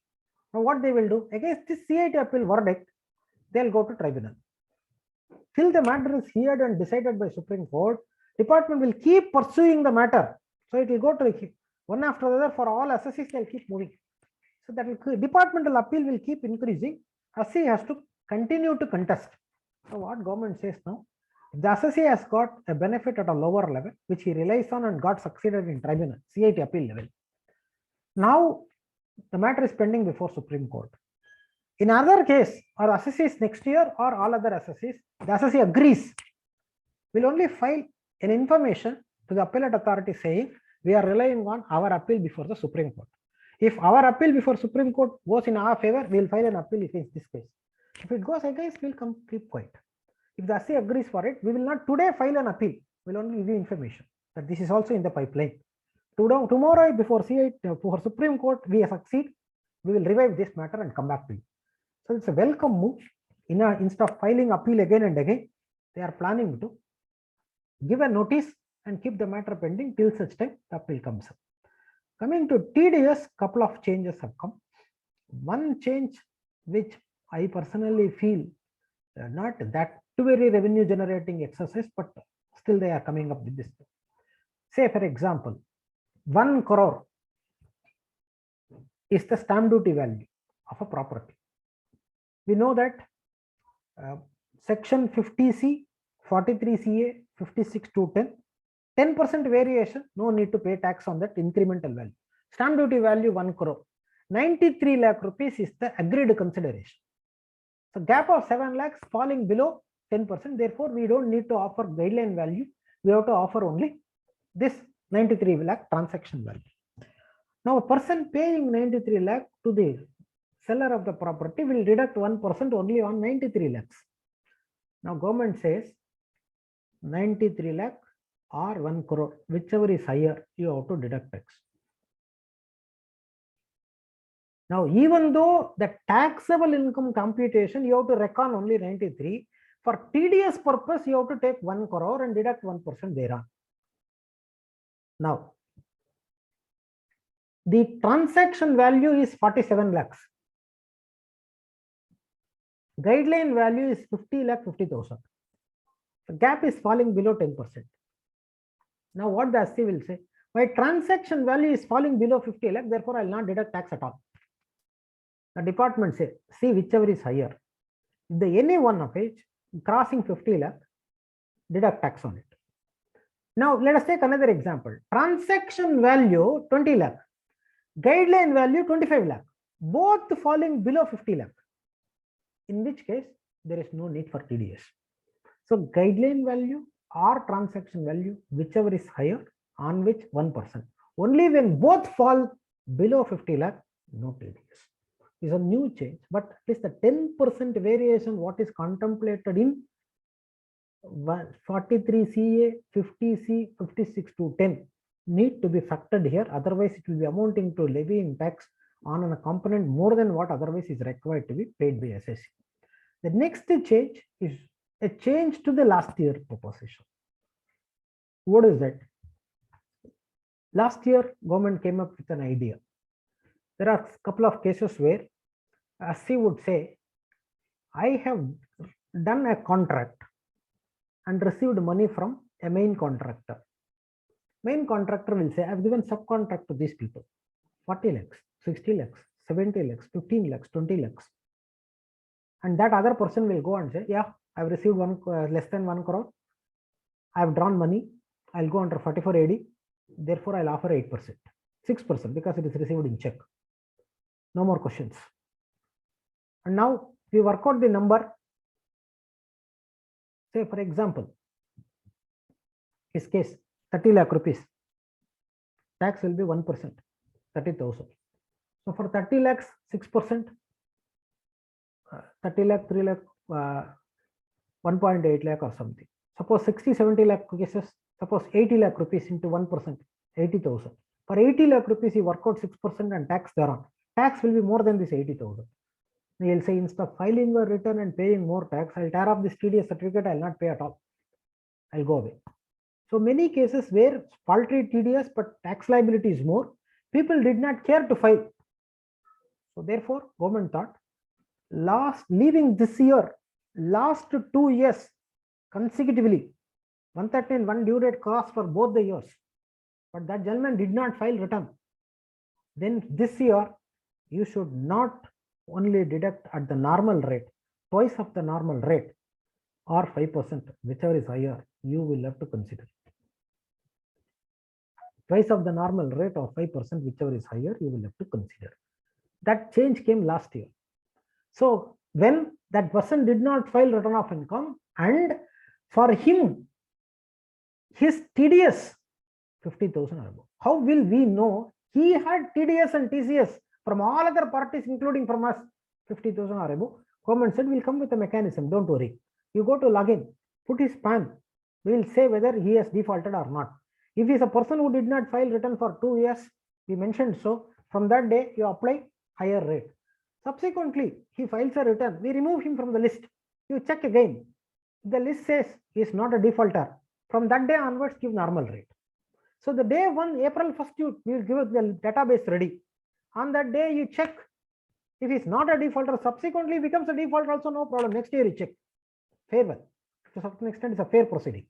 Now what they will do, against this CIT appeal verdict, they'll go to tribunal. Till the matter is heard and decided by Supreme Court, department will keep pursuing the matter. So it will go to one after the other for all assessees, they'll keep moving. So that will, departmental appeal will keep increasing. Assessee has to continue to contest. So what government says now, if the assessee has got a benefit at a lower level, which he relies on and got succeeded in tribunal, CIT appeal level, now the matter is pending before Supreme Court. In other case, or assessees next year or all other assessees, the assessee agrees, will only file an information to the appellate authority saying we are relying on our appeal before the Supreme Court. If our appeal before Supreme Court goes in our favor, we will file an appeal against this case. If it goes against, we will keep quiet. If the assessee agrees for it, we will not today file an appeal. We will only give you information that this is also in the pipeline. Tomorrow before Supreme Court, we succeed, we will revive this matter and come back to you. So it's a welcome move. Instead of filing appeal again and again, they are planning to give a notice and keep the matter pending till such time the appeal comes up. Coming to TDS, couple of changes have come. One change which I personally feel not that very revenue generating exercise, but still they are coming up with this. Say for example, 1 crore is the stamp duty value of a property. We know that section 50C, 43CA, 56(2)(10), 10% variation, no need to pay tax on that incremental value. Stamp duty value 1 crore. 93 lakh rupees is the agreed consideration. So gap of 7 lakhs falling below 10%. Therefore, we don't need to offer guideline value. We have to offer only this 93 lakh transaction value. Now, a person paying 93 lakh to the seller of the property will deduct 1% only on 93 lakhs. Now, government says 93 lakh or 1 crore, whichever is higher, you have to deduct tax. Now, even though the taxable income computation, you have to reckon only 93, for TDS purpose, you have to take 1 crore and deduct 1% thereon. Now, the transaction value is 47 lakhs. Guideline value is 50 lakh 50,000. The gap is falling below 10%. Now, what the SC will say? My transaction value is falling below 50 lakh, therefore I will not deduct tax at all. The department says, see whichever is higher. If the any one of it crossing 50 lakh, deduct tax on it. Now, let us take another example. Transaction value 20 lakh, guideline value 25 lakh, both falling below 50 lakh. In which case, there is no need for TDS. So, guideline value or transaction value, whichever is higher, on which 1%. Only when both fall below 50 lakh, no TDS. Is a new change, but at least the 10% variation what is contemplated in 43CA, 50C, 56 to 10 need to be factored here. Otherwise, it will be amounting to levying tax on a component more than what otherwise is required to be paid by SSC. The next change is a change to the last year proposition. What is that? Last year, government came up with an idea. There are a couple of cases where SC would say, I have done a contract and received money from a main contractor. Main contractor will say, I've given subcontract to these people, 40 lakhs, 60 lakhs, 70 lakhs, 15 lakhs, 20 lakhs. And that other person will go and say, yeah, I've received less than 1 crore. I've drawn money. I'll go under 44 AD. Therefore, I'll offer 8%, 6% because it is received in check. No more questions. And now we work out the number. Say, for example, this case, 30 lakh rupees. Tax will be 1%, 30,000. So for 30 lakhs, 6%, 30 lakh, 3 lakh, 1.8 lakh or something. Suppose 60, 70 lakh cases, suppose 80 lakh rupees into 1%, 80,000. For 80 lakh rupees, you work out 6% and tax thereon. Tax will be more than this 80,000. You'll say, instead of filing a return and paying more tax, I'll tear off this TDS certificate, I'll not pay at all. I'll go away. So many cases where paltry TDS but tax liability is more, people did not care to file. So therefore, government thought, leaving this year, last 2 years consecutively, 113 one due date crossed for both the years, but that gentleman did not file return. Then this year, you should not only deduct at the normal rate, twice of the normal rate, or 5%, whichever is higher, you will have to consider. Twice of the normal rate or 5%, whichever is higher, you will have to consider. That change came last year. So when that person did not file return of income, and for him, his TDS 50,000 or above, how will we know he had TDS and TCS from all other parties, including from us, 50,000 or above? Government said, we'll come with a mechanism, don't worry. You go to login, put his PAN, we will say whether he has defaulted or not. If he is a person who did not file return for 2 years, we mentioned so, from that day you apply higher rate. Subsequently, he files a return, we remove him from the list. You check again. The list says he is not a defaulter. From that day onwards, give normal rate. So the day 1 April 1st, you will give the database ready. On that day, you check. If he is not a defaulter, subsequently becomes a defaulter also, no problem. Next year, you check. Farewell. To some extent, it's a fair proceeding.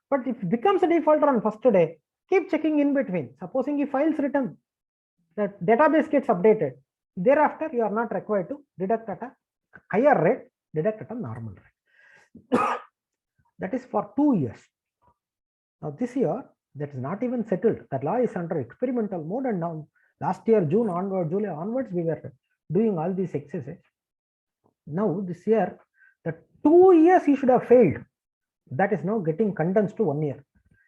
But if it becomes a defaulter on first day, keep checking in between. Supposing he files return, the database gets updated. Thereafter, you are not required to deduct at a higher rate, deduct at a normal rate. That is for 2 years. Now, this year, that is not even settled. That law is under experimental mode, and now last year, June onward, July onwards, we were doing all these exercises. Now, this year, the 2 years he should have failed. That is now getting condensed to 1 year.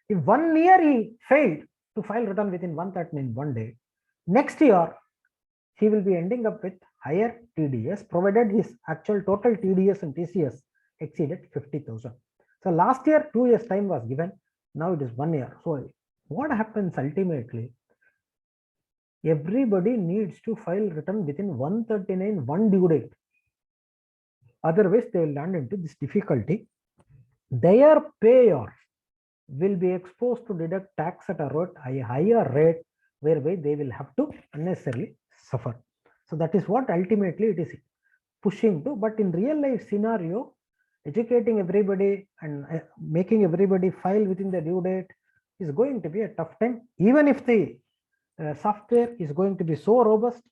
If 1 year he failed to file return within 1 day, next year he will be ending up with higher TDS, provided his actual total TDS and TCS exceeded 50,000. So last year 2 years time was given. Now it is 1 year. So what happens ultimately? Everybody needs to file return within 139 one due date. Otherwise, they will land into this difficulty. Their payers will be exposed to deduct tax at a higher rate, whereby they will have to unnecessarily suffer. So that is what ultimately it is pushing to. But in real life scenario, educating everybody and making everybody file within the due date is going to be a tough time. Even if the software is going to be so robust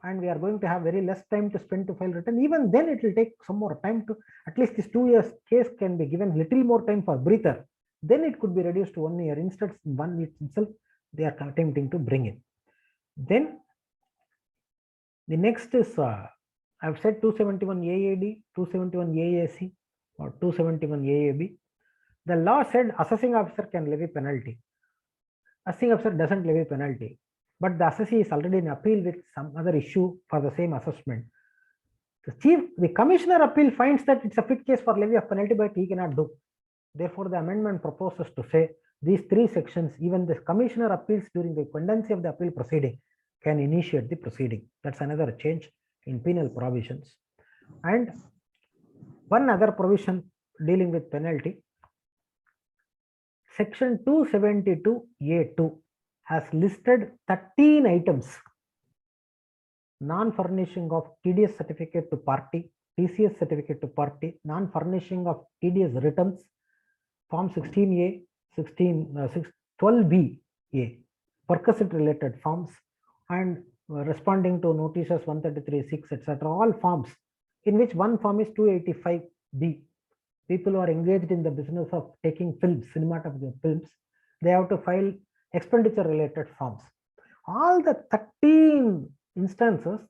and we are going to have very less time to spend to file return, even then it will take some more time to, at least this 2 years case can be given little more time for breather. Then it could be reduced to 1 year. Instead, 1 year itself, they are attempting to bring in. Then the next is, I've said 271 AAD, 271 AAC or 271 AAB. The law said assessing officer can levy penalty. Assessing officer doesn't levy penalty, but the assessee is already in appeal with some other issue for the same assessment. The commissioner appeal finds that it's a fit case for levy of penalty, but he cannot do. Therefore, the amendment proposes to say these three sections, even the commissioner appeals during the pendency of the appeal proceeding can initiate the proceeding. That's another change in penal provisions. And one other provision dealing with penalty, section 272A2 has listed 13 items: non-furnishing of TDS certificate to party, TCS certificate to party, non-furnishing of TDS returns, Form 16A, 12B, perquisite related forms, and responding to notices 133(6), etc. All forms, in which one form is 285B. People who are engaged in the business of taking films, cinematographic films, they have to file expenditure related forms. All the 13 instances,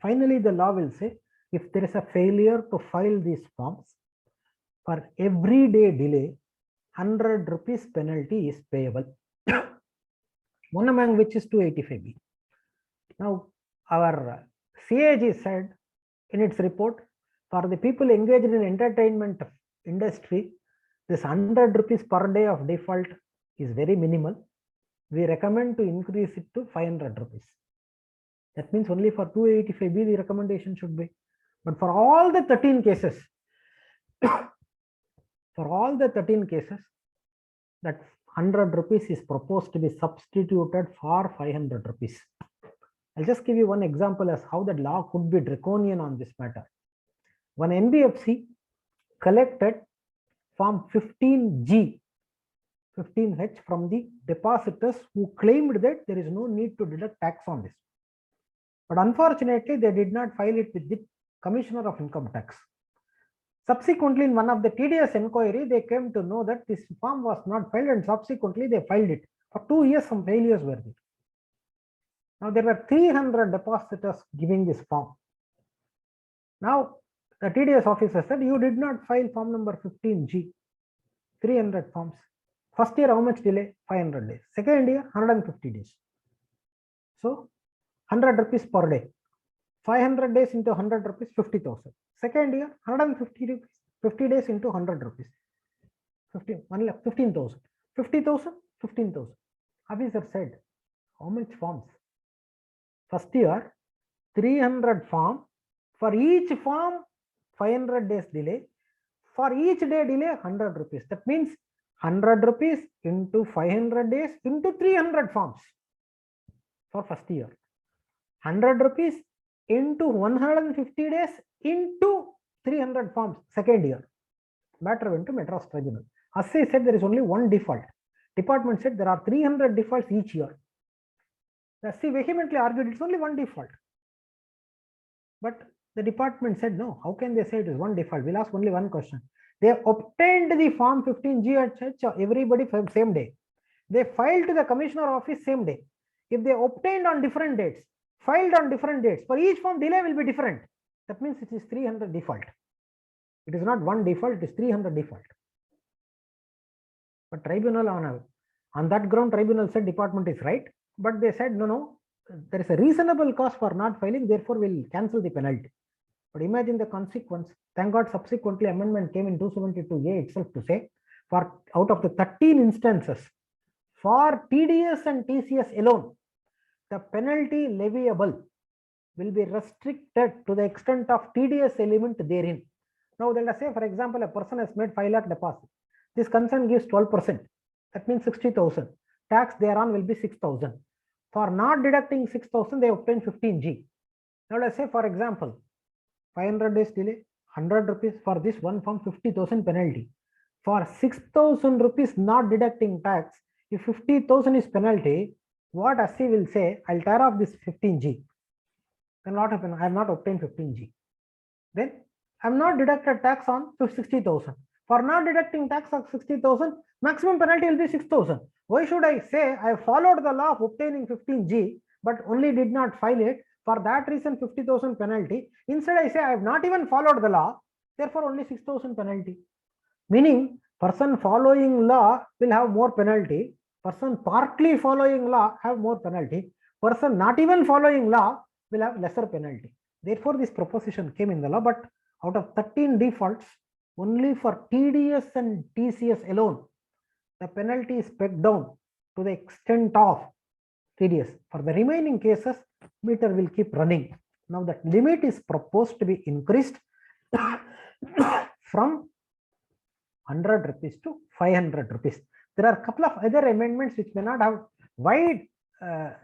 finally the law will say, if there is a failure to file these forms, for every day delay, 100 rupees penalty is payable. One among which is 285B. Now, our CAG said in its report, for the people engaged in entertainment industry, this 100 rupees per day of default is very minimal. We recommend to increase it to 500 rupees. That means only for 285B the recommendation should be. But for all the 13 cases, for all the 13 cases, that 100 rupees is proposed to be substituted for 500 rupees. I'll just give you one example as how the law could be draconian on this matter. One NBFC collected Form 15G, 15H from the depositors who claimed that there is no need to deduct tax on this. But unfortunately, they did not file it with the Commissioner of Income Tax. Subsequently, in one of the TDS inquiry, they came to know that this form was not filed, and subsequently they filed it. For 2 years, some failures were there. Now, there were 300 depositors giving this form. Now, the TDS officer said, you did not file form number 15G, 300 forms. First year, how much delay? 500 days. Second year, 150 days. So, 100 rupees per day. 500 days into 100 rupees, 50,000. Second year, 150 rupees, 50 days into 100 rupees. 15,000. 50,000, 15,000. Officer said, how much forms? First year, 300 form. For each form, 500 days delay. For each day delay, 100 rupees. That means 100 rupees into 500 days into 300 forms for first year. 100 rupees into 150 days into 300 forms second year. Matter went to Madras Tribunal. Assay said there is only one default. Department said there are 300 defaults each year. The Assay vehemently argued it's only one default. But the department said no. How can they say it is one default? We'll ask only one question. They obtained the form 15G at everybody from same day. They filed to the commissioner office same day. If they obtained on different dates, filed on different dates, for each form delay will be different. That means it is 300 default. It is not one default, it is 300 default. But tribunal on that ground, tribunal said department is right. But they said no, there is a reasonable cause for not filing, therefore we'll cancel the penalty. But imagine the consequence. Thank God subsequently amendment came in 272A itself to say, for out of the 13 instances, for TDS and TCS alone, the penalty leviable will be restricted to the extent of TDS element therein. Now, let us say, for example, a person has made 5 lakh deposit. This concern gives 12%. That means 60,000. Tax thereon will be 6,000. For not deducting 6,000, they obtain 15G. Now, let's say, for example, 500 days delay, 100 rupees for this one form, 50,000 penalty. For 6,000 rupees not deducting tax, if 50,000 is penalty, what Assay will say, I'll tear off this 15G. Then what happen? I have not obtained 15G. Then I have not deducted tax on 60,000. For not deducting tax of 60,000, maximum penalty will be 6,000. Why should I say I followed the law of obtaining 15G, but only did not file it? For that reason, 50,000 penalty. Instead, I say I have not even followed the law, therefore only 6,000 penalty. Meaning, person following law will have more penalty. Person partly following law have more penalty. Person not even following law will have lesser penalty. Therefore, this proposition came in the law, but out of 13 defaults, only for TDS and TCS alone, the penalty is pegged down to the extent of TDS. For the remaining cases, meter will keep running. Now that limit is proposed to be increased from 100 rupees to 500 rupees. There are a couple of other amendments which may not have wide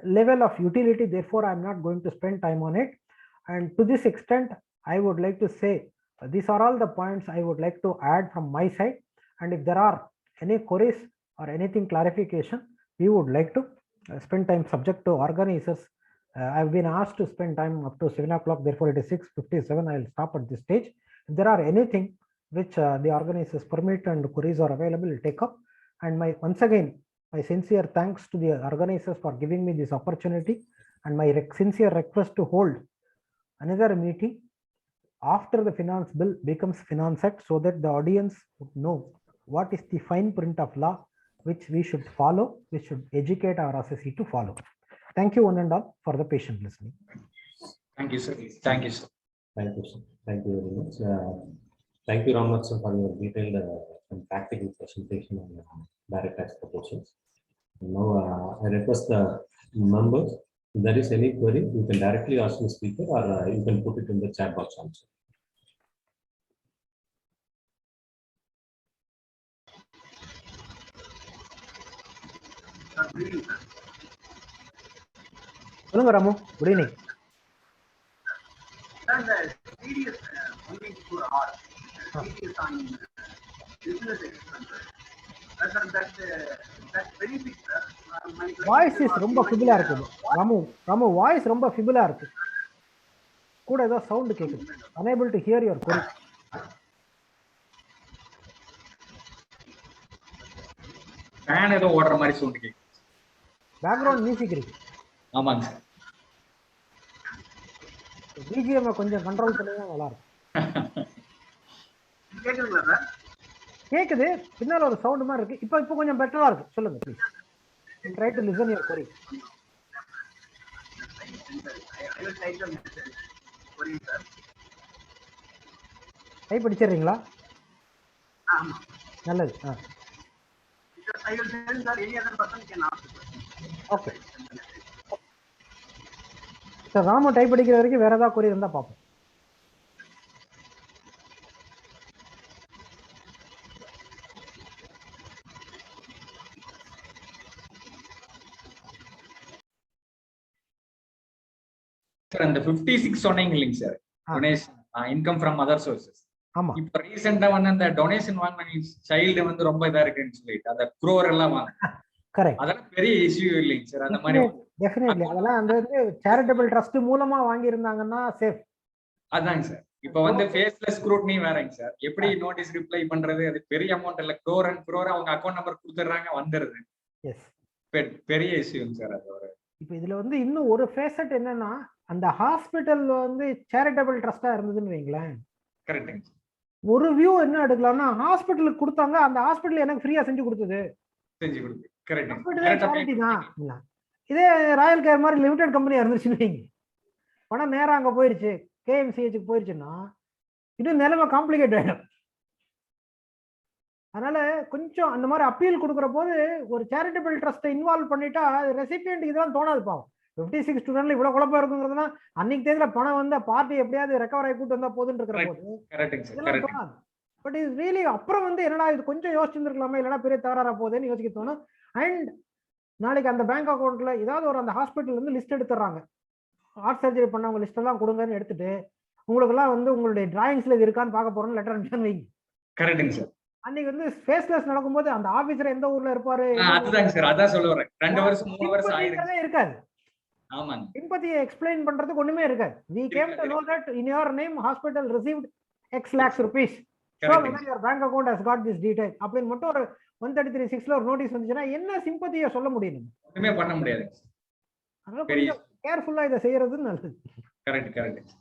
level of utility. Therefore, I am not going to spend time on it. And to this extent, I would like to say these are all the points I would like to add from my side. And if there are any queries or anything clarification, we would like to spend time subject to organizers. I've been asked to spend time up to 7 o'clock. Therefore, it is 6:57. I'll stop at this stage. If there are anything which the organizers permit and queries are available, we'll take up. And once again, my sincere thanks to the organizers for giving me this opportunity, and my sincere request to hold another meeting after the finance bill becomes finance act, so that the audience would know what is the fine print of law which we should follow, which should educate our assessee to follow. Thank you one and all for the patient listening. Thank you, sir. Thank you, sir. Thank you, sir. Thank you very much. Thank you, Ramnath, sir, for your detailed and practical presentation on direct tax proposals. Now, I request the members, if there is any query, you can directly ask the speaker, or you can put it in the chat box also. Hello, Ramu. Good evening. Voice is ரொம்ப ஃபிபிளா இருக்குது. Ramu voice ரொம்ப ஃபிபிளா இருக்கு. கூட ஏதோ sound கேக்குது. unable to hear your query. Fan ஏதோ ஓடுற மாதிரி சவுண்ட் கேக்குது. பேக்ரவுண்ட் மியூசிக் இருக்கு. ஆமாங்க சார். பிஜிஎம் கொஞ்சம் கண்ட்ரோல் பண்ணா நல்லா இருக்கும். கேக்குதுங்களா சார்? கேக்குது. பின்னால ஒரு சவுண்ட் மாதிரி இருக்கு. இப்போ கொஞ்சம் பெட்டரா இருக்கு. சொல்லுங்க please. Try to listen your query. I will type the message. Query sir. Type படிச்சிரீங்களா? ஆமா. நல்லது. I will send that any other person can ask the question. Okay. Sir Ramu type படிக்கிற வரைக்கும் வேற ஏதாவது query இருந்தா பாப்போம். சார் அந்த 56 சொன்னீங்க இல்லைங்க sir, donation income from other sources. ஆமா. இப்போ ரீசெண்டா வந்து அந்த டொனேஷன் வாங்கின சைல்டு வந்து ரொம்ப இதா இருக்குன்னு சொல்லிட்டு அந்த க்ரோர் எல்லாம் வாங்க. கரெக்ட். அதெல்லாம் பெரிய இஷ்யூ இல்லைங்க சார். அந்த மாதிரி டெஃபினெட்லி அதெல்லாம் அந்த சேரிட்டபிள் ட்ரஸ்ட் மூலமா வாங்கி இருந்தாங்கன்னா சேஃப். அதாங்க சார். இப்போ வந்து ஃபேஸ்லெஸ் ஸ்க்ரூட்னி வேறங்க சார். எப்படி நோட்டீஸ் ரிப்ளை பண்றது? அது பெரிய அமௌண்ட் இல்ல, க்ரோர் அண்ட் க்ரோர் அவங்க அக்கௌண்ட் நம்பர் கொடுத்துறாங்க, வந்துருது. எஸ், பெரிய இஷ்யூங்க சார் அது. ஒரு இப்போ இதுல வந்து இன்னும் ஒரு ஃபேசட் என்னன்னா, அந்த ஹாஸ்பிட்டல் வந்து சேரிட்டபிள் ட்ரஸ்டா இருந்ததுன்னு வைங்களேன். கரெக்ட்டுங்க. ஒரு வியூ என்ன எடுக்கலாம்னா, ஹாஸ்பிட்டலுக்கு கொடுத்தாங்க, அந்த ஹாஸ்பிட்டல் எனக்கு ஃப்ரீயா செஞ்சு கொடுத்தது. செஞ்சு கொடுத்து கரெக்ட். சேரிட்டி தான். இதே ராயல் கேர் மாதிரி லிமிடெட் கம்பெனியா இருந்துச்சுன்னு வைங்க, பணம் நேரம் அங்க போயிருச்சு, கேஎம்சிஹெச்சுக்கு போயிருச்சுன்னா இன்னும் நிலைமை காம்ப்ளிகேட் ஆயிடும். அதனால கொஞ்சம் அந்த மாதிரி அப்பீல் கொடுக்குற போது ஒரு சேரிட்டபிள் ட்ரஸ்ட்டை இன்வால்வ் பண்ணிட்டா ரெசிபியன்ட் இதெல்லாம் தோணாது. பாவம் 56 ஸ்டூடெண்ட்ல இவ்வளவு குழப்பம் இருக்குங்கிறதுனா அன்னைக்கு தேதியில பணம் வந்த பார்ட்டி எப்படியாவது ரெக்கவர் ஆகி கூட்டு வந்தா போதுன்னு இருக்கிற போது தோணாது. பட் இது ரியலி அப்புறம் வந்து என்னடா இது கொஞ்சம் யோசிச்சுருக்கலாமே, இல்லைன்னா பெரிய தகராறா போகுதுன்னு யோசிக்க தோணும். அண்ட் நாளைக்கு அந்த பேங்க் அக்கௌண்ட்ல ஏதாவது ஒரு அந்த ஹாஸ்பிட்டல் வந்து லிஸ்ட் எடுத்துறாங்க, ஹார்ட் சர்ஜரி பண்ணவங்க லிஸ்ட் எல்லாம் கொடுங்கன்னு எடுத்துட்டு உங்களுக்கு எல்லாம் வந்து உங்களுடைய டிராயிங்ஸ்ல இது இருக்கான்னு பார்க்க போறோம்னு லெட்டர் அனுப்பிச்சு வைங்க. கரெக்ட்டுங்க சார். அன்னைக்கு வந்து ஃபேஸ்லெஸ் நடக்கும்போது அந்த ஆபீசர் எந்த ஊர்ல இருப்பாரு, அதுதாங்க சார், அதான் சொல்ல வரேன். 2 வருஷம் 3 வருஷம் ஆயிருக்கவே இருக்காது. ஆமாங்க. சிம்பதியை எக்ஸ்பிளைன் பண்றதுக்கு ஒண்ணுமே இருக்காது. We came to know that in your name hospital received X lakhs rupees. So whether your bank account has got this detail அப்படின்னு மட்டும் ஒரு 133(6) ஒரு நோட்டீஸ் வந்துச்சுன்னா என்ன சிம்பதியை சொல்ல முடியும்? ஒண்ணுமே பண்ண முடியாது. அதனால கொஞ்சம் கேர்ஃபுல்லா இதை செய்யறது நல்லது. Correct correct.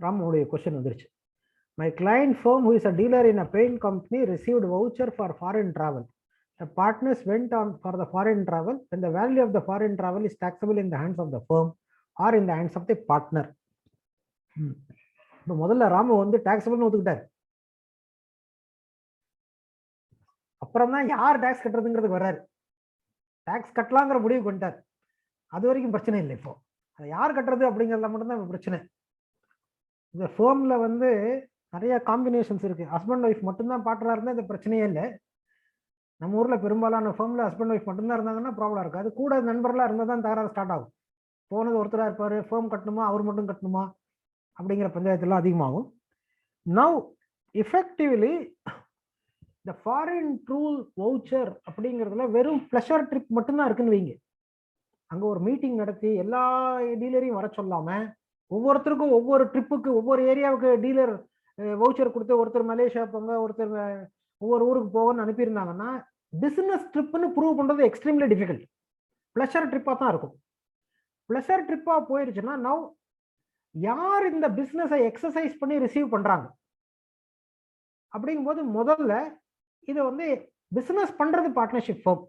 ராமுடைய क्वेश्चन வந்துருச்சு. My client firm, who is a dealer in a paint company, received voucher for foreign travel. The partners went on for the foreign travel. When the value of the foreign travel is taxable in the hands of the firm, or in the hands of the partner. இப்போ முதல்ல ராமு வந்து டாக்ஸபிள்னு ஒத்துக்கிட்டாரு. அப்புறம் தான் யார் tax கட்டுறதுங்கிறதுக்கு வர்றாரு. Tax கட்டலாங்கிற முடிவு பண்ணிட்டார். அது வரைக்கும் பிரச்சனை இல்லை. இப்போ அதை யார் கட்டுறது அப்படிங்கிறதுல மட்டும்தான் பிரச்சனை. இந்த ஃபேர்ம்ல வந்து நிறைய காம்பினேஷன்ஸ் இருக்கு. ஹஸ்பண்ட் ஒய்ஃப் மட்டும்தான் பார்ட்னரா இருந்தால் இந்த பிரச்சனையே இல்லை. நம்ம ஊர்ல பெரும்பாலான ஃபேர்ம்ல ஹஸ்பண்ட் ஒய்ஃப் மட்டும்தான் இருந்தாங்கன்னா ப்ராப்ளம் இருக்காது. கூட நண்பர்களா இருந்தால் தான் தகராறு ஸ்டார்ட் ஆகும். போனது ஒருத்தரா இருப்பாரு, ஃபேர்ம் கட்டணுமா அவர் மட்டும் கட்டணுமா அப்படிங்கிற பஞ்சாயத்துலாம் அதிகமாகும். நவ் எஃபெக்டிவ்லி இந்த ஃபாரின் ட்ரூல் வவுச்சர் அப்படிங்கிறதுல வெறும் ப்ளஷர் ட்ரிப் மட்டும்தான் இருக்குன்னு வைங்க. அங்கே ஒரு மீட்டிங் நடத்தி எல்லா டீலரையும் வர சொல்லாம ஒவ்வொருத்தருக்கும் ஒவ்வொரு ட்ரிப்புக்கு ஒவ்வொரு ஏரியாவுக்கு டீலர் வவுச்சர் கொடுத்து ஒருத்தர் மலேசியா போங்க, ஒருத்தர் ஒவ்வொரு ஊருக்கு போகணும்னு அனுப்பியிருந்தாங்கன்னா பிசினஸ் ட்ரிப்னு ப்ரூவ் பண்றது எக்ஸ்ட்ரீம்லி டிஃபிகல்ட். ப்ளஷர் ட்ரிப்பா தான் இருக்கும். ப்ளஷர் ட்ரிப்பா போயிடுச்சுன்னா நவ் யார் இந்த பிசினஸை எக்ஸசைஸ் பண்ணி ரிசீவ் பண்றாங்க அப்படிங்கும்போது முதல்ல இதை வந்து பிசினஸ் பண்றது பார்ட்னர்ஷிப் ஃபார்ம்.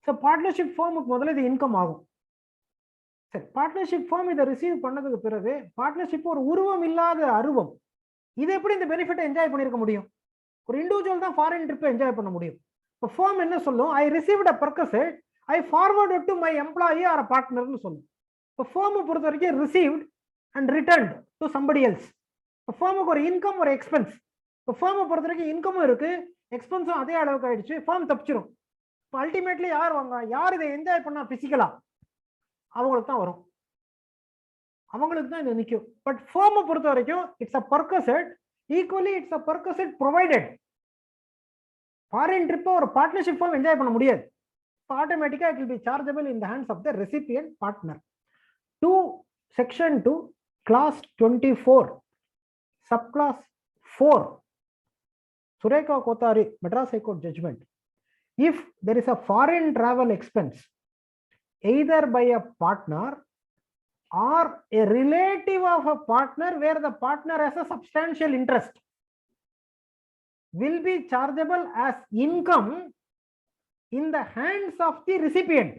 ஸோ பார்ட்னர்ஷிப் ஃபார்முக்கு முதல்ல இது இன்கம் ஆகும். சரி, பார்ட்னர்ஷிப் ஃபார்ம் இதை ரிசீவ் பண்ணதுக்கு பிறகு பார்ட்னர்ஷிப் ஒரு உருவம் இல்லாத அருவம். இது எப்படி இந்த பெனிஃபிட்டை என்ஜாய் பண்ணிருக்க முடியும்? ஒரு இண்டிவிஜுவல் தான் ஃபாரின் ட்ரிப்பை என்ஜாய் பண்ண முடியும். இப்போ ஃபார்ம் என்ன சொல்லும்? I received a purpose, I forward to my employee or a பார்ட்னர்னு சொல்லும். இப்போ ஃபார்மை பொறுத்த வரைக்கும் received and returned to somebody else. இப்போ ஃபார்முக்கு ஒரு இன்கம் ஒரு எக்ஸ்பென்ஸ். இப்போ ஃபார்மை பொறுத்த வரைக்கும் இன்கமும் இருக்கு, எக்ஸ்பென்ஸும் அதே அளவுக்கு ஆயிடுச்சு. ஃபார்ம் தப்பிச்சிடும். இப்போ அல்டிமேட்லி யார் வாங்க, யார் இதை என்ஜாய் பண்ணா பிசிக்கலா அவங்களுக்கு தான் வரும், அவங்களுக்கு தான் இது நிற்கும். பட் ஃபார்மை பொறுத்த வரைக்கும் it's a perquisite, equally it's a perquisite provided. Foreign ட்ரிப்பை ஒரு பார்ட்னர்ஷிப் ஃபார்ம் என்ஜாய் பண்ண முடியாது. ஆட்டோமேட்டிக்கா it will be chargeable in the hands of the recipient partner. 2 section 2 clause 24 subclause 4 Sureka Kothari Madras High Court judgment. If there is a foreign travel expense either by a partner or a relative of a partner where the partner has a substantial interest, will be chargeable as income in the hands of the recipient.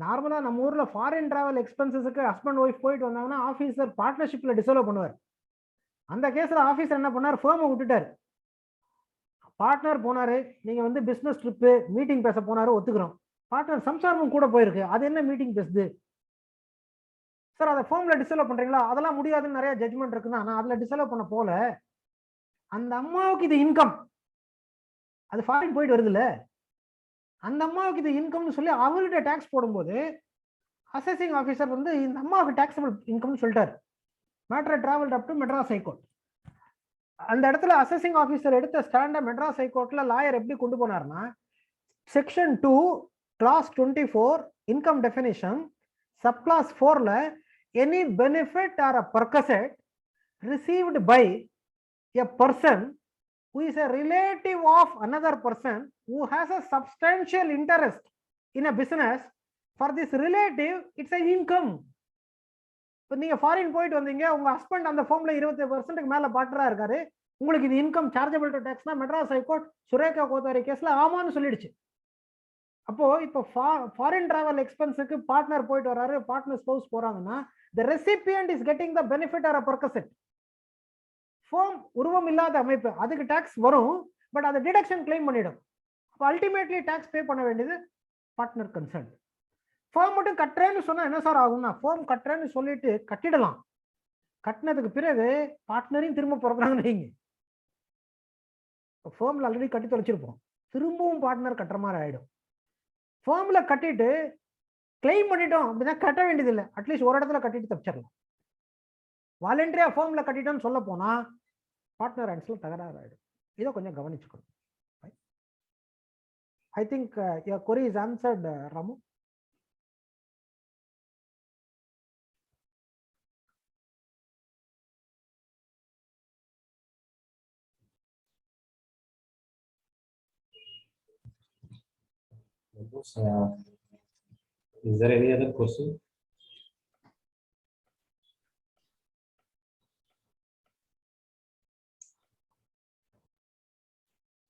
நார்மலா நம்ம ஊர்ல foreign travel எக்ஸ்பென்சஸ்க்கு husband wife போயிட்டு வந்தாங்கன்னா officer பார்ட்னர்ஷிப்ல dissolve பண்ணுவார். அந்த கேஸ்ல officer என்ன பண்ணார், ஃபேர்மை விட்டுட்டாரு. பார்ட்னர் போனாரு, நீங்க வந்து பிசினஸ் ட்ரிப் மீட்டிங் பேச போனாரு, ஒத்துக்கிறோம். பார்ட்னர் சம்சாரமும் கூட போயிருக்கு, அது என்ன மீட்டிங் பேசுது சார், அதை ஃபேர்ம்ல டிசால்வ் பண்றீங்களா? அதெல்லாம் முடியாதுன்னு நிறைய ஜட்மெண்ட் இருக்குன்னா நான் அதுல டிசால்வ் பண்ண போல. அந்த அம்மாவுக்கு இது இன்கம், அது ஃபாரின் போயிட்டு வருது இல்ல, அந்த அம்மாவுக்கு இது இன்கம்னு சொல்லி அவர்கிட்ட டாக்ஸ் போடும்போது அசஸிங் ஆஃபீஸர் வந்து இந்த அம்மாவுக்கு டாக்ஸபிள் இன்கம்னு சொல்லிட்டாரு. Matter travelled up to Madras high court. அந்த இடத்துல அசஸிங் ஆஃபீஸர் எடுத்த ஸ்டாண்ட மெட்ராஸ் ஹைகோர்ட்ல லாயர் எப்படி கொண்டு போனார்னா, section 2 clause 24 income definition subclause 4ல any benefit or a perquisite received by a person who is a relative of another person who has a substantial interest in a business, for this relative it's an income. இப்போ நீங்க foreign போயிட்டு வந்தீங்க, உங்க husband அந்த ஃபார்ம்ல 20% மேல பார்ட்னரா இருக்காரு, உங்களுக்கு இது இன்கம் சார்ஜபிள் டு டாக்ஸ்னா மெட்ராஸ் ஹைகோர்ட் சுரேகா கோத்தாரி கேஸ்ல ஆமான்னு சொல்லிடுச்சு. அப்போ இப்போ ஃபாரின் டிராவல் எக்ஸ்பென்ஸுக்கு பார்ட்னர் போயிட்டு வராரு, பார்ட்னர் ஸ்பௌஸ் போறாங்கன்னா the recipient is getting the benefit or a percent. Form உருவம் இல்லாத அமைப்பு, அதுக்கு டாக்ஸ் வரும், பட் அதை டிடக்ஷன் கிளைம் பண்ணிடும். அப்போ அல்டிமேட்லி டாக்ஸ் பே பண்ண வேண்டியது பார்ட்னர் கன்சர்ன். ஃபார்ம் மட்டும் கட்டுறேன்னு சொன்னா என்ன சார் ஆகும்னா, ஃபார்ம் கட்டுறேன்னு சொல்லிட்டு கட்டிடலாம், கட்டினதுக்கு பிறகு பார்ட்னரையும் திரும்ப பிறகுறாங்கன்னு வைங்க. ஃபார்ம்ல ஆல்ரெடி கட்டி தொலைச்சிருப்போம், திரும்பவும் பார்ட்னர் கட்டுற மாதிரி ஆயிடும். ஃபார்ம்ல கட்டிட்டு கிளைம் பண்ணிட்டோம் அப்படின்னா கட்ட வேண்டியது இல்லை, அட்லீஸ்ட் ஒரு இடத்துல கட்டிட்டு தப்பிச்சிடலாம். வாலண்டரியா ஃபார்ம்ல கட்டிட்டோம்னு சொல்ல போனா பார்ட்னர் ஹேண்ட்ஸ்ல தகராறு ஆயிடும். இதை கொஞ்சம் கவனிச்சுக்கணும். I think your query is answered, Ramu. Is there any other question?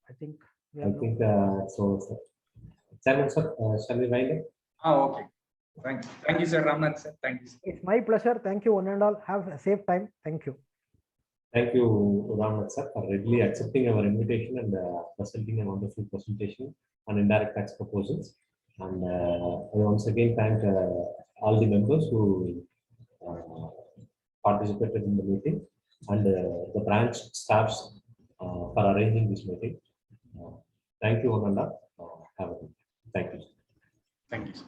I think so, sir. Chairman, sir, shall we wind up? Okay. Thank you, sir. Ramnath, sir. Thank you, sir. It's my pleasure. Thank you, one and all. Have a safe time. Thank you. Thank you, Ramnath sir, for readily accepting our invitation and presenting a wonderful presentation on indirect tax proposals. And I once again thank all the members who participated in the meeting and the branch staffs for arranging this meeting. Thank you, one and all. Have a good day. Thank you. Thank you, sir.